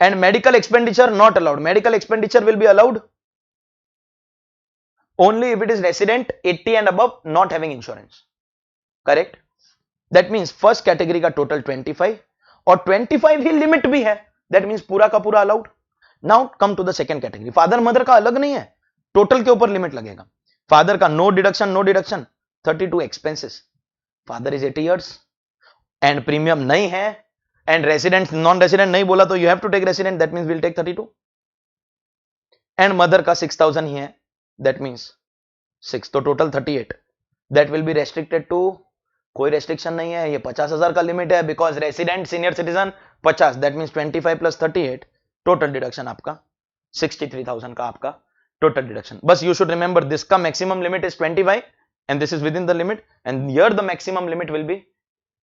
And medical expenditure not allowed. Medical expenditure will be allowed only if it is resident 80 and above, not having insurance. Correct? That means first category का total 25 और 25 ही limit भी है. That means पूरा का पूरा allowed. Now come to the second category. Father mother का अलग नहीं है, टोटल के ऊपर लिमिट लगेगा. फादर का no deduction 32 expenses. Father is 80 years and premium नहीं है एंड रेसिडेंट नॉन रेसिडेंट नहीं बोला तो you have to take resident, that means will take 32. And mother का 6,000 ही है, दैट मींस 6, तो total 38. That will be restricted to, कोई रेस्ट्रिक्शन नहीं है, ये 50,000 का लिमिट है because resident senior citizen 50, that means 25 plus 38, total deduction आपका 63,000 का आपका total deduction. But you should remember this ka maximum limit is 25 and this is within the limit, and here the maximum limit will be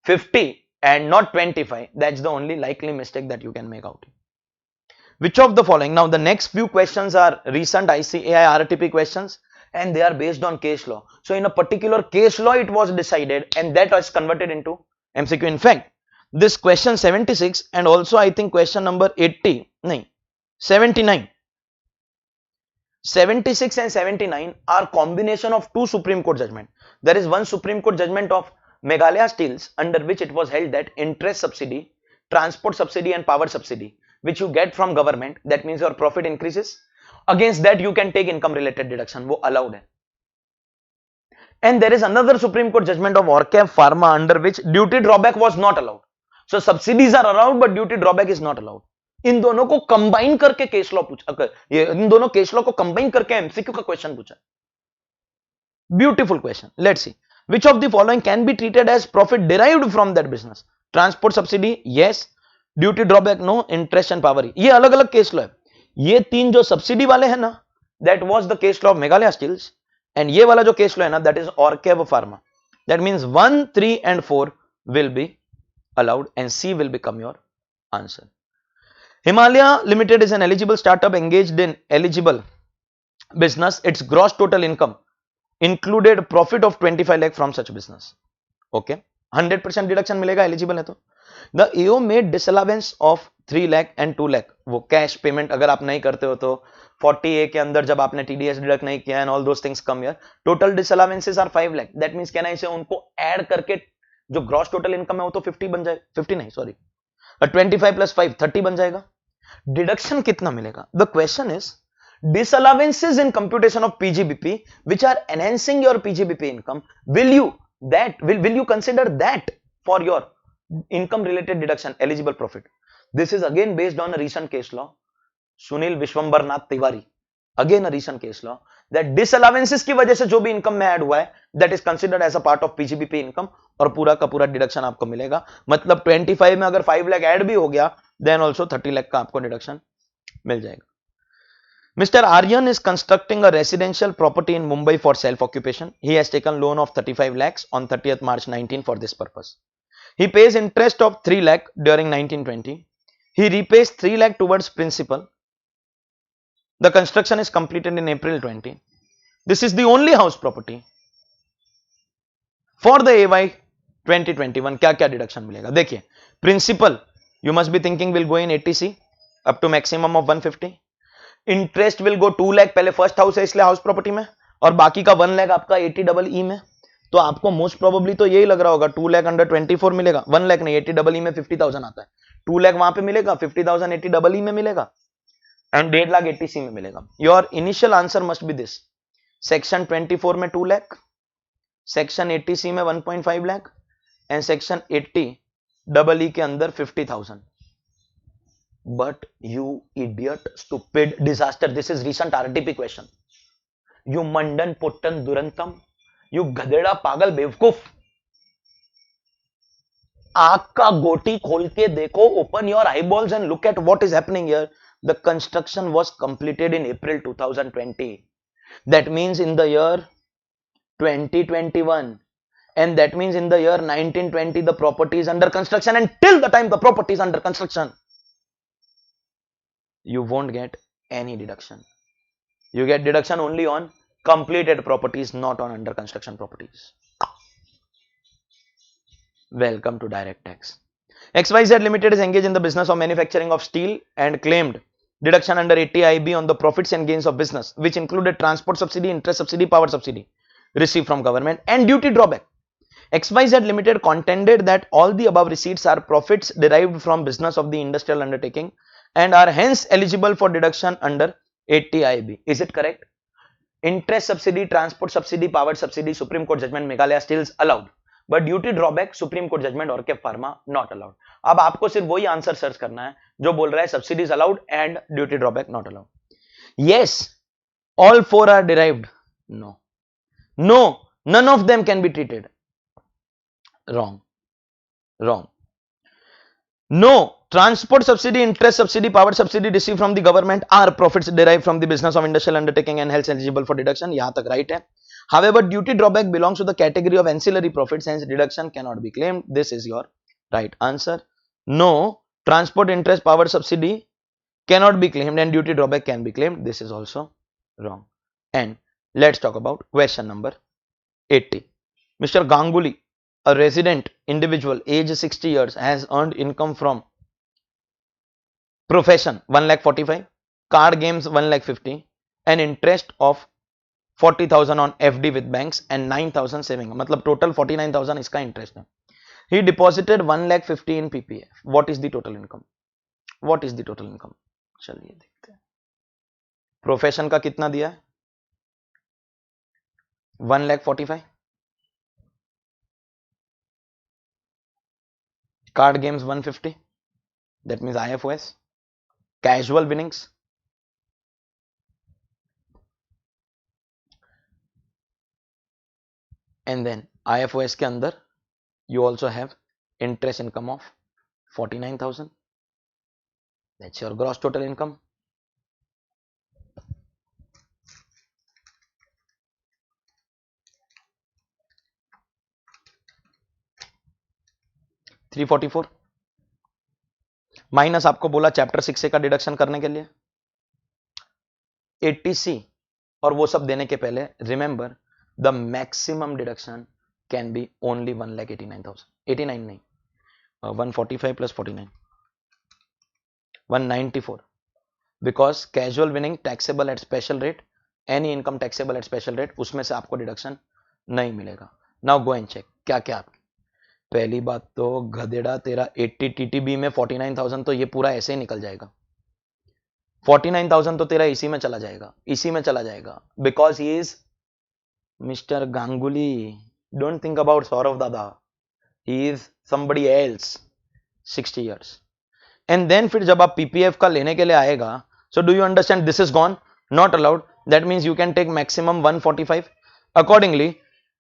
50 and not 25. That's the only likely mistake that you can make out. Which of the following? Now the next few questions are recent ICAI RTP questions and they are based on case law. So in a particular case law it was decided and that was converted into MCQ. In fact, this question 76 and also I think question number 79. 76 and 79 are combination of two Supreme Court judgment. There is one Supreme Court judgment of Meghalaya Steels under which it was held that interest subsidy, transport subsidy and power subsidy which you get from government, that means your profit increases, against that you can take income related deduction, वो allowed है. And there is another Supreme Court judgment of Orcab Pharma under which duty drawback was not allowed. So subsidies are allowed but duty drawback is not allowed. इन दोनों को combine करके case law पूछा, ये इन दोनों case law को combine करके एमसीक्यू का क्वेश्चन पूछा। Beautiful question, let's see which of the following can be treated as profit derived from that business. Transport subsidy yes, duty drawback no, interest and power. ये अलग अलग case law है। ये तीन जो सब्सिडी वाले हैं ना, that was the case law of Meghalaya Steels, and ये वाला जो केस लॉ है ना, दैट इज ऑर्केव pharma. That means 1, 3 and 4 will be allowed and C will become your answer. Himalaya Limited is an eligible startup engaged in eligible business. Its gross total income included profit of 25 lakh from such business. Okay, 100% deduction मिलेगा eligible है तो। The AO made disallowance of 3 lakh and 2 lakh, वो cash payment अगर आप नहीं करते हो तो 40A के अंदर जब आपने TDS डिडक्ट नहीं किया and all those things come here, total disallowances are 5 lakh. That means क्या ना इसे उनको ऐड करके जो ग्रॉस टोटल इनकम है वो तो 50 बन जाएगा, 50 नहीं सॉरी 25 प्लस 5 30 बन जाएगा। डिडक्शन कितना मिलेगा? The question is disallowances in computation of PGBP which are enhancing your PGBP income, will you consider that for your income related deduction eligible profit? This is again based on a recent case law, Sunil Vishwambarnath Tiwari, again a recent case law, that disallowances की वजह से जो भी income में add हुआ है that is considered as a part of PGBP income और पूरा का पूरा डिडक्शन आपको मिलेगा। मतलब 25 में अगर 5 लाख ऐड भी हो गया देन ऑल्सो 30 लाख का आपको डिडक्शन मिल जाएगा। Mr. Aryan is constructing a residential property in Mumbai for self-occupation. He has taken loan of 35 lakhs on 30th March 19 for this purpose. He pays interest of 3 lakh during 1920. He repays 3 lakh towards principal. The construction is completed in April 20. This is the only house property. For the AY 2021 क्या क्या deduction मिलेगा? देखिए, principal you must be thinking will go in 80C up to maximum of 150. Interest will go 2 lakh, पहले first house है इसलिए house property में, और बाकी का 1 लाख आपका 80EE में। तो आपको मोस्ट प्रोबेबली तो यही लग रहा होगा 2 लाख अंडर 24 मिलेगा, 1 लाख नहीं 80EE में 50,000 आता है, 2 लाख वहां पे मिलेगा, 50,000 80EE में मिलेगा एंड 1.5 लाख 80C में मिलेगा। Your initial answer must be this, section 24 में 2 लाख, सेक्शन 80C में 1.5 लाख एंड सेक्शन 80EE के अंदर 50,000। But you idiot, stupid, disaster, this is recent RTP question. You Mandan पुट्टन दुरंतम, you गधेड़ा पागल बेवकूफ, आंख का गोटी खोल के देखो, open your eyeballs and look at what is happening here. The construction was completed in April 2020. That means in the year 2021, and that means in the year 1920 the property is under construction, and till the time the property is under construction you won't get any deduction. You get deduction only on completed properties, not on under construction properties. Welcome to direct tax. XYZ Limited is engaged in the business of manufacturing of steel and claimed deduction under 80IB on the profits and gains of business, which included transport subsidy, interest subsidy, power subsidy received from government and duty drawback. XYZ Limited contended that all the above receipts are profits derived from business of the industrial undertaking and are hence eligible for deduction under 80IB. Is it correct? Interest subsidy, transport subsidy, power subsidy, Supreme Court judgment Meghalaya Steels allowed, but duty drawback, Supreme Court judgment Orchid Pharma not allowed. अब आपको सिर्फ वही answer search करना है जो बोल रहा है subsidies allowed and duty drawback not allowed. Yes, all four are derived. No, no, none of them can be treated. Wrong, wrong. No, transport subsidy, interest subsidy, power subsidy received from the government are profits derived from the business of industrial undertaking and hence eligible for deduction. यहाँ तक right है. However, duty drawback belongs to the category of ancillary profits, hence deduction cannot be claimed. This is your right answer. No, transport, interest, power subsidy cannot be claimed and duty drawback can be claimed. This is also wrong. And let's talk about question number 80. Mr. Ganguly, a resident individual age 60 years, has earned income from profession 1,45,000, card games 1,50,000, and interest of 40,000 on FD with banks and 9,000 saving. मतलब total 49,000 इसका interest है. He deposited 1,50,000 in PPF. What is the total income? What is the total income? चलिए देखते हैं. Profession का कितना दिया है? 1,45,000. Card games 150. That means IFOS. Casual winnings. And then IFOS के अंदर you also have interest income of 49,000. That's your gross total income. $344 minus आपको बोला चैप्टर 6A का डिडक्शन करने के लिए 80C और वो सब देने के पहले remember the maximum deduction can be only 1,89,000 89 नहीं 145 plus 49 194 because casual winning taxable at special rate any income taxable at special rate उसमें से आपको डिडक्शन नहीं मिलेगा. नाउ गो एंड चेक क्या क्या आपकी. पहली बात तो गधेड़ा तेरा 80 टीटीबी में 49,000 तो ये पूरा ऐसे ही निकल जाएगा. 49,000 तो तेरा इसी में चला जाएगा, इसी में चला जाएगा because he is mister Ganguly. Don't think about Sourav Dada, he is somebody else 60 years. And then फिर जब आप पीपीएफ का लेने के लिए आएगा, so do you understand this is gone, not allowed. That means you can take maximum 145. Accordingly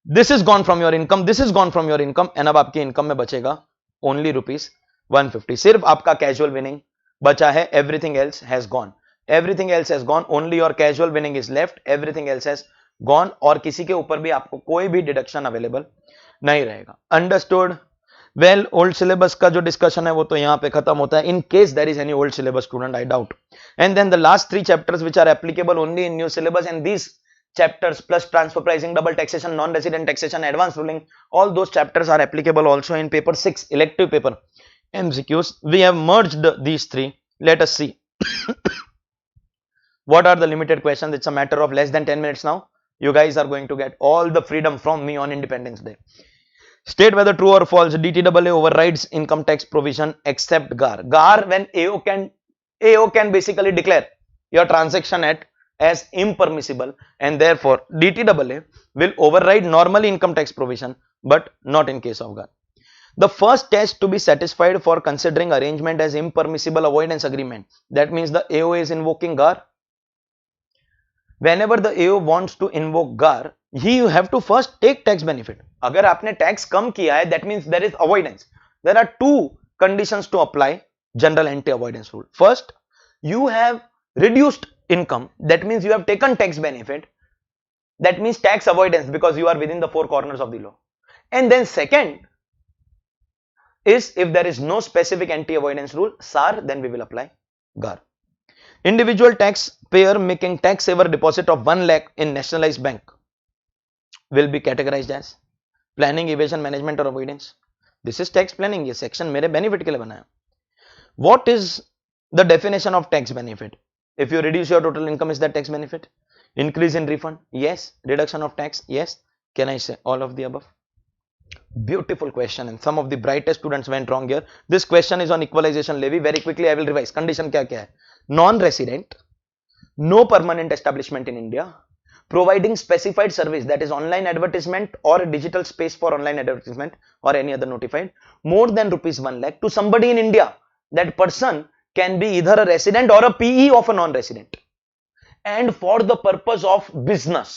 this is gone from your income, this is gone from your income and अब आपकी इनकम में बचेगा only ₹150. सिर्फ आपका casual winning बचा है, everything else has gone, everything else has gone, only your casual winning is left, everything else has gone. और किसी के ऊपर भी आपको कोई भी डिडक्शन अवेलेबल नहीं रहेगा. अंडरस्टूड. वेल ओल्ड सिलेबस का जो डिस्कशन है वो तो यहां पे खत्म होता है. In case there is any old syllabus student, I doubt. And then the last 3 chapters which are applicable only in new syllabus, and these chapters plus transfer pricing, double taxation, non-resident taxation, advanced ruling, all those chapters are applicable also in paper 6 elective paper MCQs. We have merged these 3. Let us see what are the limited questions. It's a matter of less than 10 minutes now. You guys are going to get all the freedom from me on Independence Day. State whether true or false DTAA overrides income tax provision except GAR. GAR, when AO can basically declare your transaction as impermissible, and therefore DTAA will override normally income tax provision but not in case of GAR. The first test to be satisfied for considering arrangement as impermissible avoidance agreement, that means the AO is invoking GAR. Whenever the AO wants to invoke GAR, you have to first take tax benefit. अगर आपने tax कम किया है, that means there is avoidance. There are 2 conditions to apply general anti-avoidance rule. First, you have reduced income, that means you have taken tax benefit, that means tax avoidance because you are within the 4 corners of the law. And then second is if there is no specific anti-avoidance rule, SAR, then we will apply GAR. Individual taxpayer making tax saver deposit of 1 lakh in nationalized bank will be categorized as planning, evasion, management or avoidance. This is tax planning. ये section मेरे benefit के लिए बना है. What is the definition of tax benefit? If you reduce your total income, is that tax benefit? Increase in refund? Yes. Reduction of tax? Yes. Can I say all of the above? Beautiful question, and some of the brightest students went wrong here. This question is on equalization levy. Very quickly I will revise. Condition क्या क्या है? Non-resident, no permanent establishment in India, providing specified service, that is online advertisement or a digital space for online advertisement or any other notified, more than ₹1 lakh to somebody in India. That person can be either a resident or a PE of a non-resident, and for the purpose of business.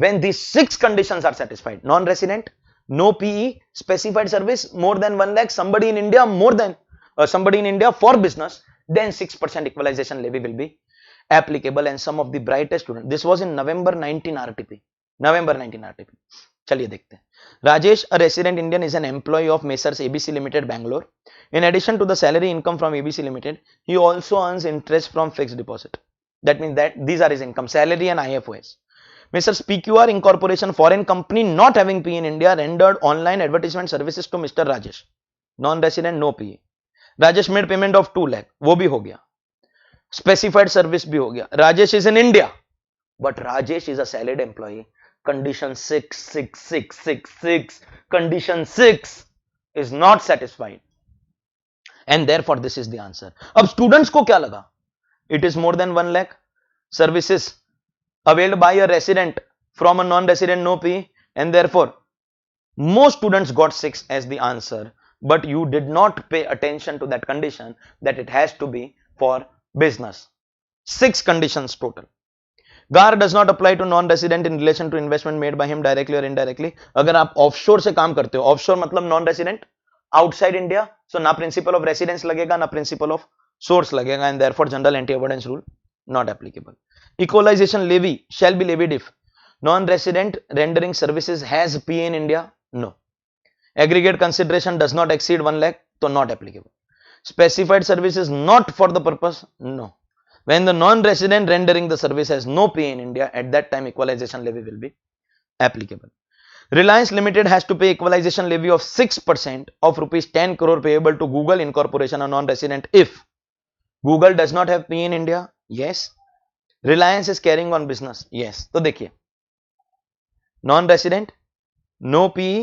When these 6 conditions are satisfied, non-resident, no PE, specified service, more than 1 lakh, somebody in India, more than somebody in India for business, then 6% equalization levy will be applicable. And some of the brightest students, this was in November 19 RTP. चलिए देखते हैं. Rajesh, a resident Indian, is an employee of Messrs ABC Limited, Bangalore. In addition to the salary income from ABC Limited, he also earns interest from fixed deposit. That means that these are his income, salary and IFOS. Messrs PQR Incorporation, foreign company not having PE in India, rendered online advertisement services to Mr. Rajesh. Non-resident, no PE. Rajesh made payment of 2 lakh, वो भी हो गया. Specified service भी हो गया. Rajesh is in India, but Rajesh is a salaried employee. Condition 6 condition 6 is not satisfied, and therefore this is the answer. अब students को क्या लगा? It is more than 1 lakh. Services availed by a resident from a non-resident, no PE, and therefore most students got 6 as the answer. but you did not pay attention to that condition that it has to be for business. 6 conditions total. GAR does not apply to non-resident in relation to investment made by him directly or indirectly. अगर आप offshore से काम करते हो, offshore मतलब non resident outside India, सो ना principle of residence लगेगा ना प्रिंसिपल ऑफ सोर्स लगेगा, and therefore general anti avoidance rule not applicable. Equalization levy shall be levied if non-resident rendering services has PA in India. No. Aggregate consideration does not exceed 1 lakh. So not applicable. Specified services not for the purpose. No. When the non-resident rendering the service has no PA in India, at that time equalization levy will be applicable. Reliance Limited has to pay equalization levy of 6% of rupees 10 crore payable to Google Incorporation, a non-resident, if Google does not have PA in India. Yes. Reliance is carrying on business. Yes. तो देखिए, non resident, no PE,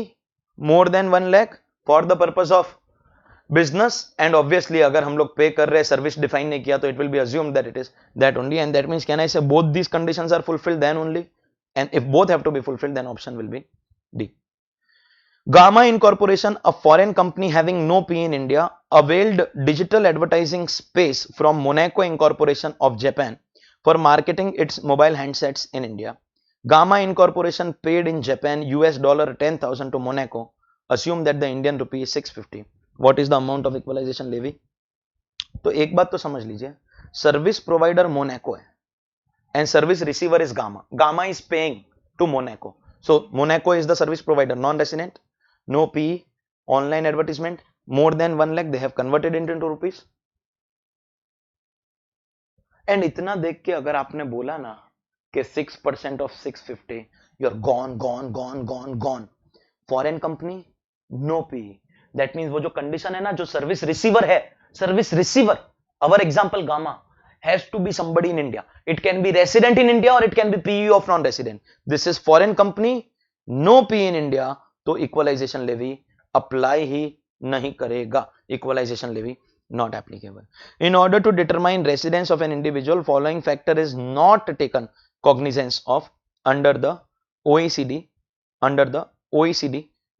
more than 1 lakh for the purpose of business, and obviously अगर हम लोग पे कर रहे हैं, service define नहीं किया, तो it will be assumed that it is that only, and that means can I say both these conditions are fulfilled then only, and if both have to be fulfilled then option will be D. Gamma Incorporation, a foreign company having no PA in India, availed digital advertising space from Monaco Incorporation of Japan for marketing its mobile handsets in India. Gamma Incorporation paid in Japan $10,000 to Monaco. Assume that the Indian rupee is 650. What is the amount of equalization levy? तो एक बात तो समझ लीजिए, service provider Monaco है and service receiver is gamma. Gamma is paying to Monaco. So Monaco is the service provider, non-resident, no PE, online advertisement, more than 1 lakh, they have converted it into rupees. And इतना देख के अगर आपने बोला ना कि 6% of 650, you're gone. Foreign company, no PE. That means वो जो condition है ना, जो service receiver है, service receiver, our example Gamma, has to be somebody in India. It can be resident in India or it can be PE of non-resident. This is foreign company, no PE in India, तो equalization levy apply ही नहीं करेगा. Equalization levy not applicable. In order to determine residence of an individual, following factor is not taken cognizance of under the OECD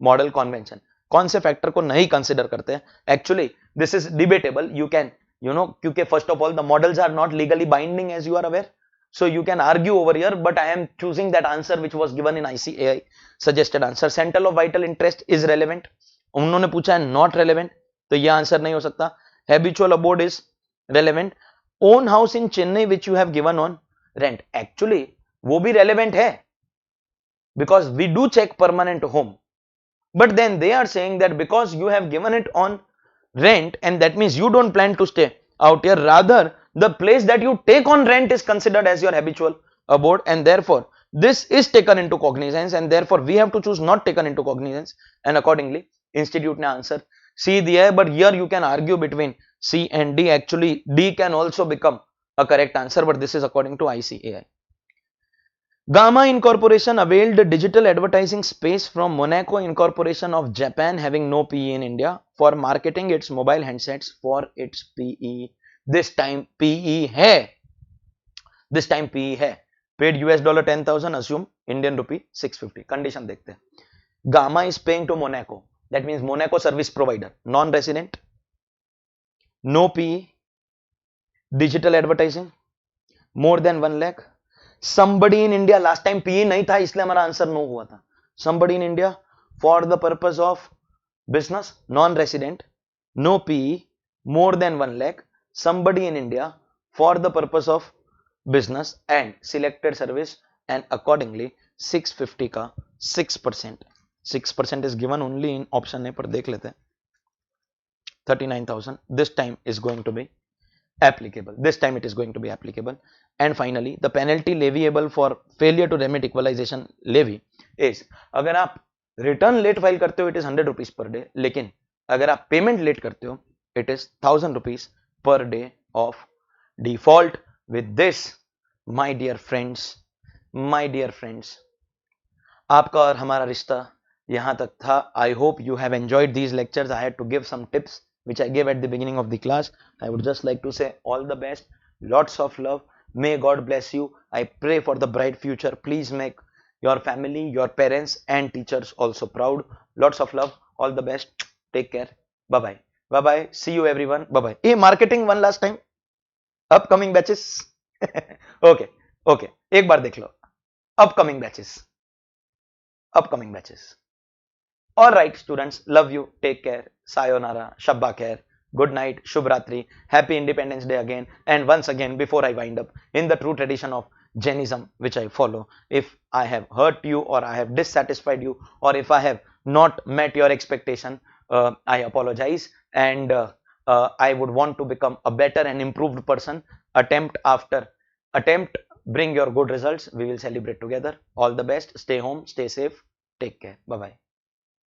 model convention. कौन से factor को नहीं consider करते हैं? Actually, this is debatable. You can, क्योंकि first of all, the models are not legally binding, as you are aware. So you can argue over here, but I am choosing that answer which was given in ICAI suggested answer. Central of vital interest is relevant. उन्होंने पूछा है not relevant, तो यह answer नहीं हो सकता. Habitual abode is relevant. Own house in Chennai which you have given on rent. Actually, वो भी relevant है, because we do check permanent home. But then they are saying that because you have given it on rent, and that means you don't plan to stay out here, rather the place that you take on rent is considered as your habitual abode, and therefore this is taken into cognizance, and therefore we have to choose not taken into cognizance, and accordingly institute ने answer C दिया है. But here you can argue between C and D. Actually D can also become a correct answer, but this is according to ICAI. Gamma Incorporation availed digital advertising space from Monaco Incorporation of Japan having no PE in India for marketing its mobile handsets for its PE. This time PE है. This time PE है. Paid $10,000, assume Indian rupee 650. Condition देखते हैं. Gamma is paying to Monaco. That means Monaco service provider, non-resident, no PE, digital advertising, more than 1 lakh. Somebody in India, last time PE नहीं था इसलिए हमारा answer no हुआ था. Somebody in India for the purpose of business, non-resident, no PE, more than 1 lakh. Somebody in India for the purpose of business and selected service, and accordingly 650 का 6%. 6% is given only in option A, पर देख लेते हैं. 39,000. This time is going to be applicable. This time it is going to be applicable. And finally, the penalty leviable for failure to remit equalization levy is, अगर आप return late file करते हो it is 100 rupees per day, लेकिन अगर आप payment late करते हो it is 1000 rupees per day of default. With this, my dear friends, आपका और हमारा रिश्ता यहाँ तक था. I hope you have enjoyed these lectures. I had to give some tips which I gave at the beginning of the class. I would just like to say all the best, lots of love. May God bless you. I pray for the bright future. Please make your family, your parents and teachers also proud. Lots of love. All the best. Take care. Bye bye. Bye bye. See you everyone. Bye bye. Hey, marketing one last time. Upcoming batches. Okay. Okay. एक बार देख लो. Upcoming batches. Upcoming batches. All right, students. Love you. Take care. Sayonara. Shabba khair. Good night. Shubh Ratri. Happy Independence Day again. And once again, before I wind up, in the true tradition of Jainism, which I follow, if I have hurt you or I have dissatisfied you or if I have not met your expectation, I apologize. And I would want to become a better and improved person. Attempt after attempt, bring your good results. We will celebrate together. All the best. Stay home. Stay safe. Take care. Bye bye.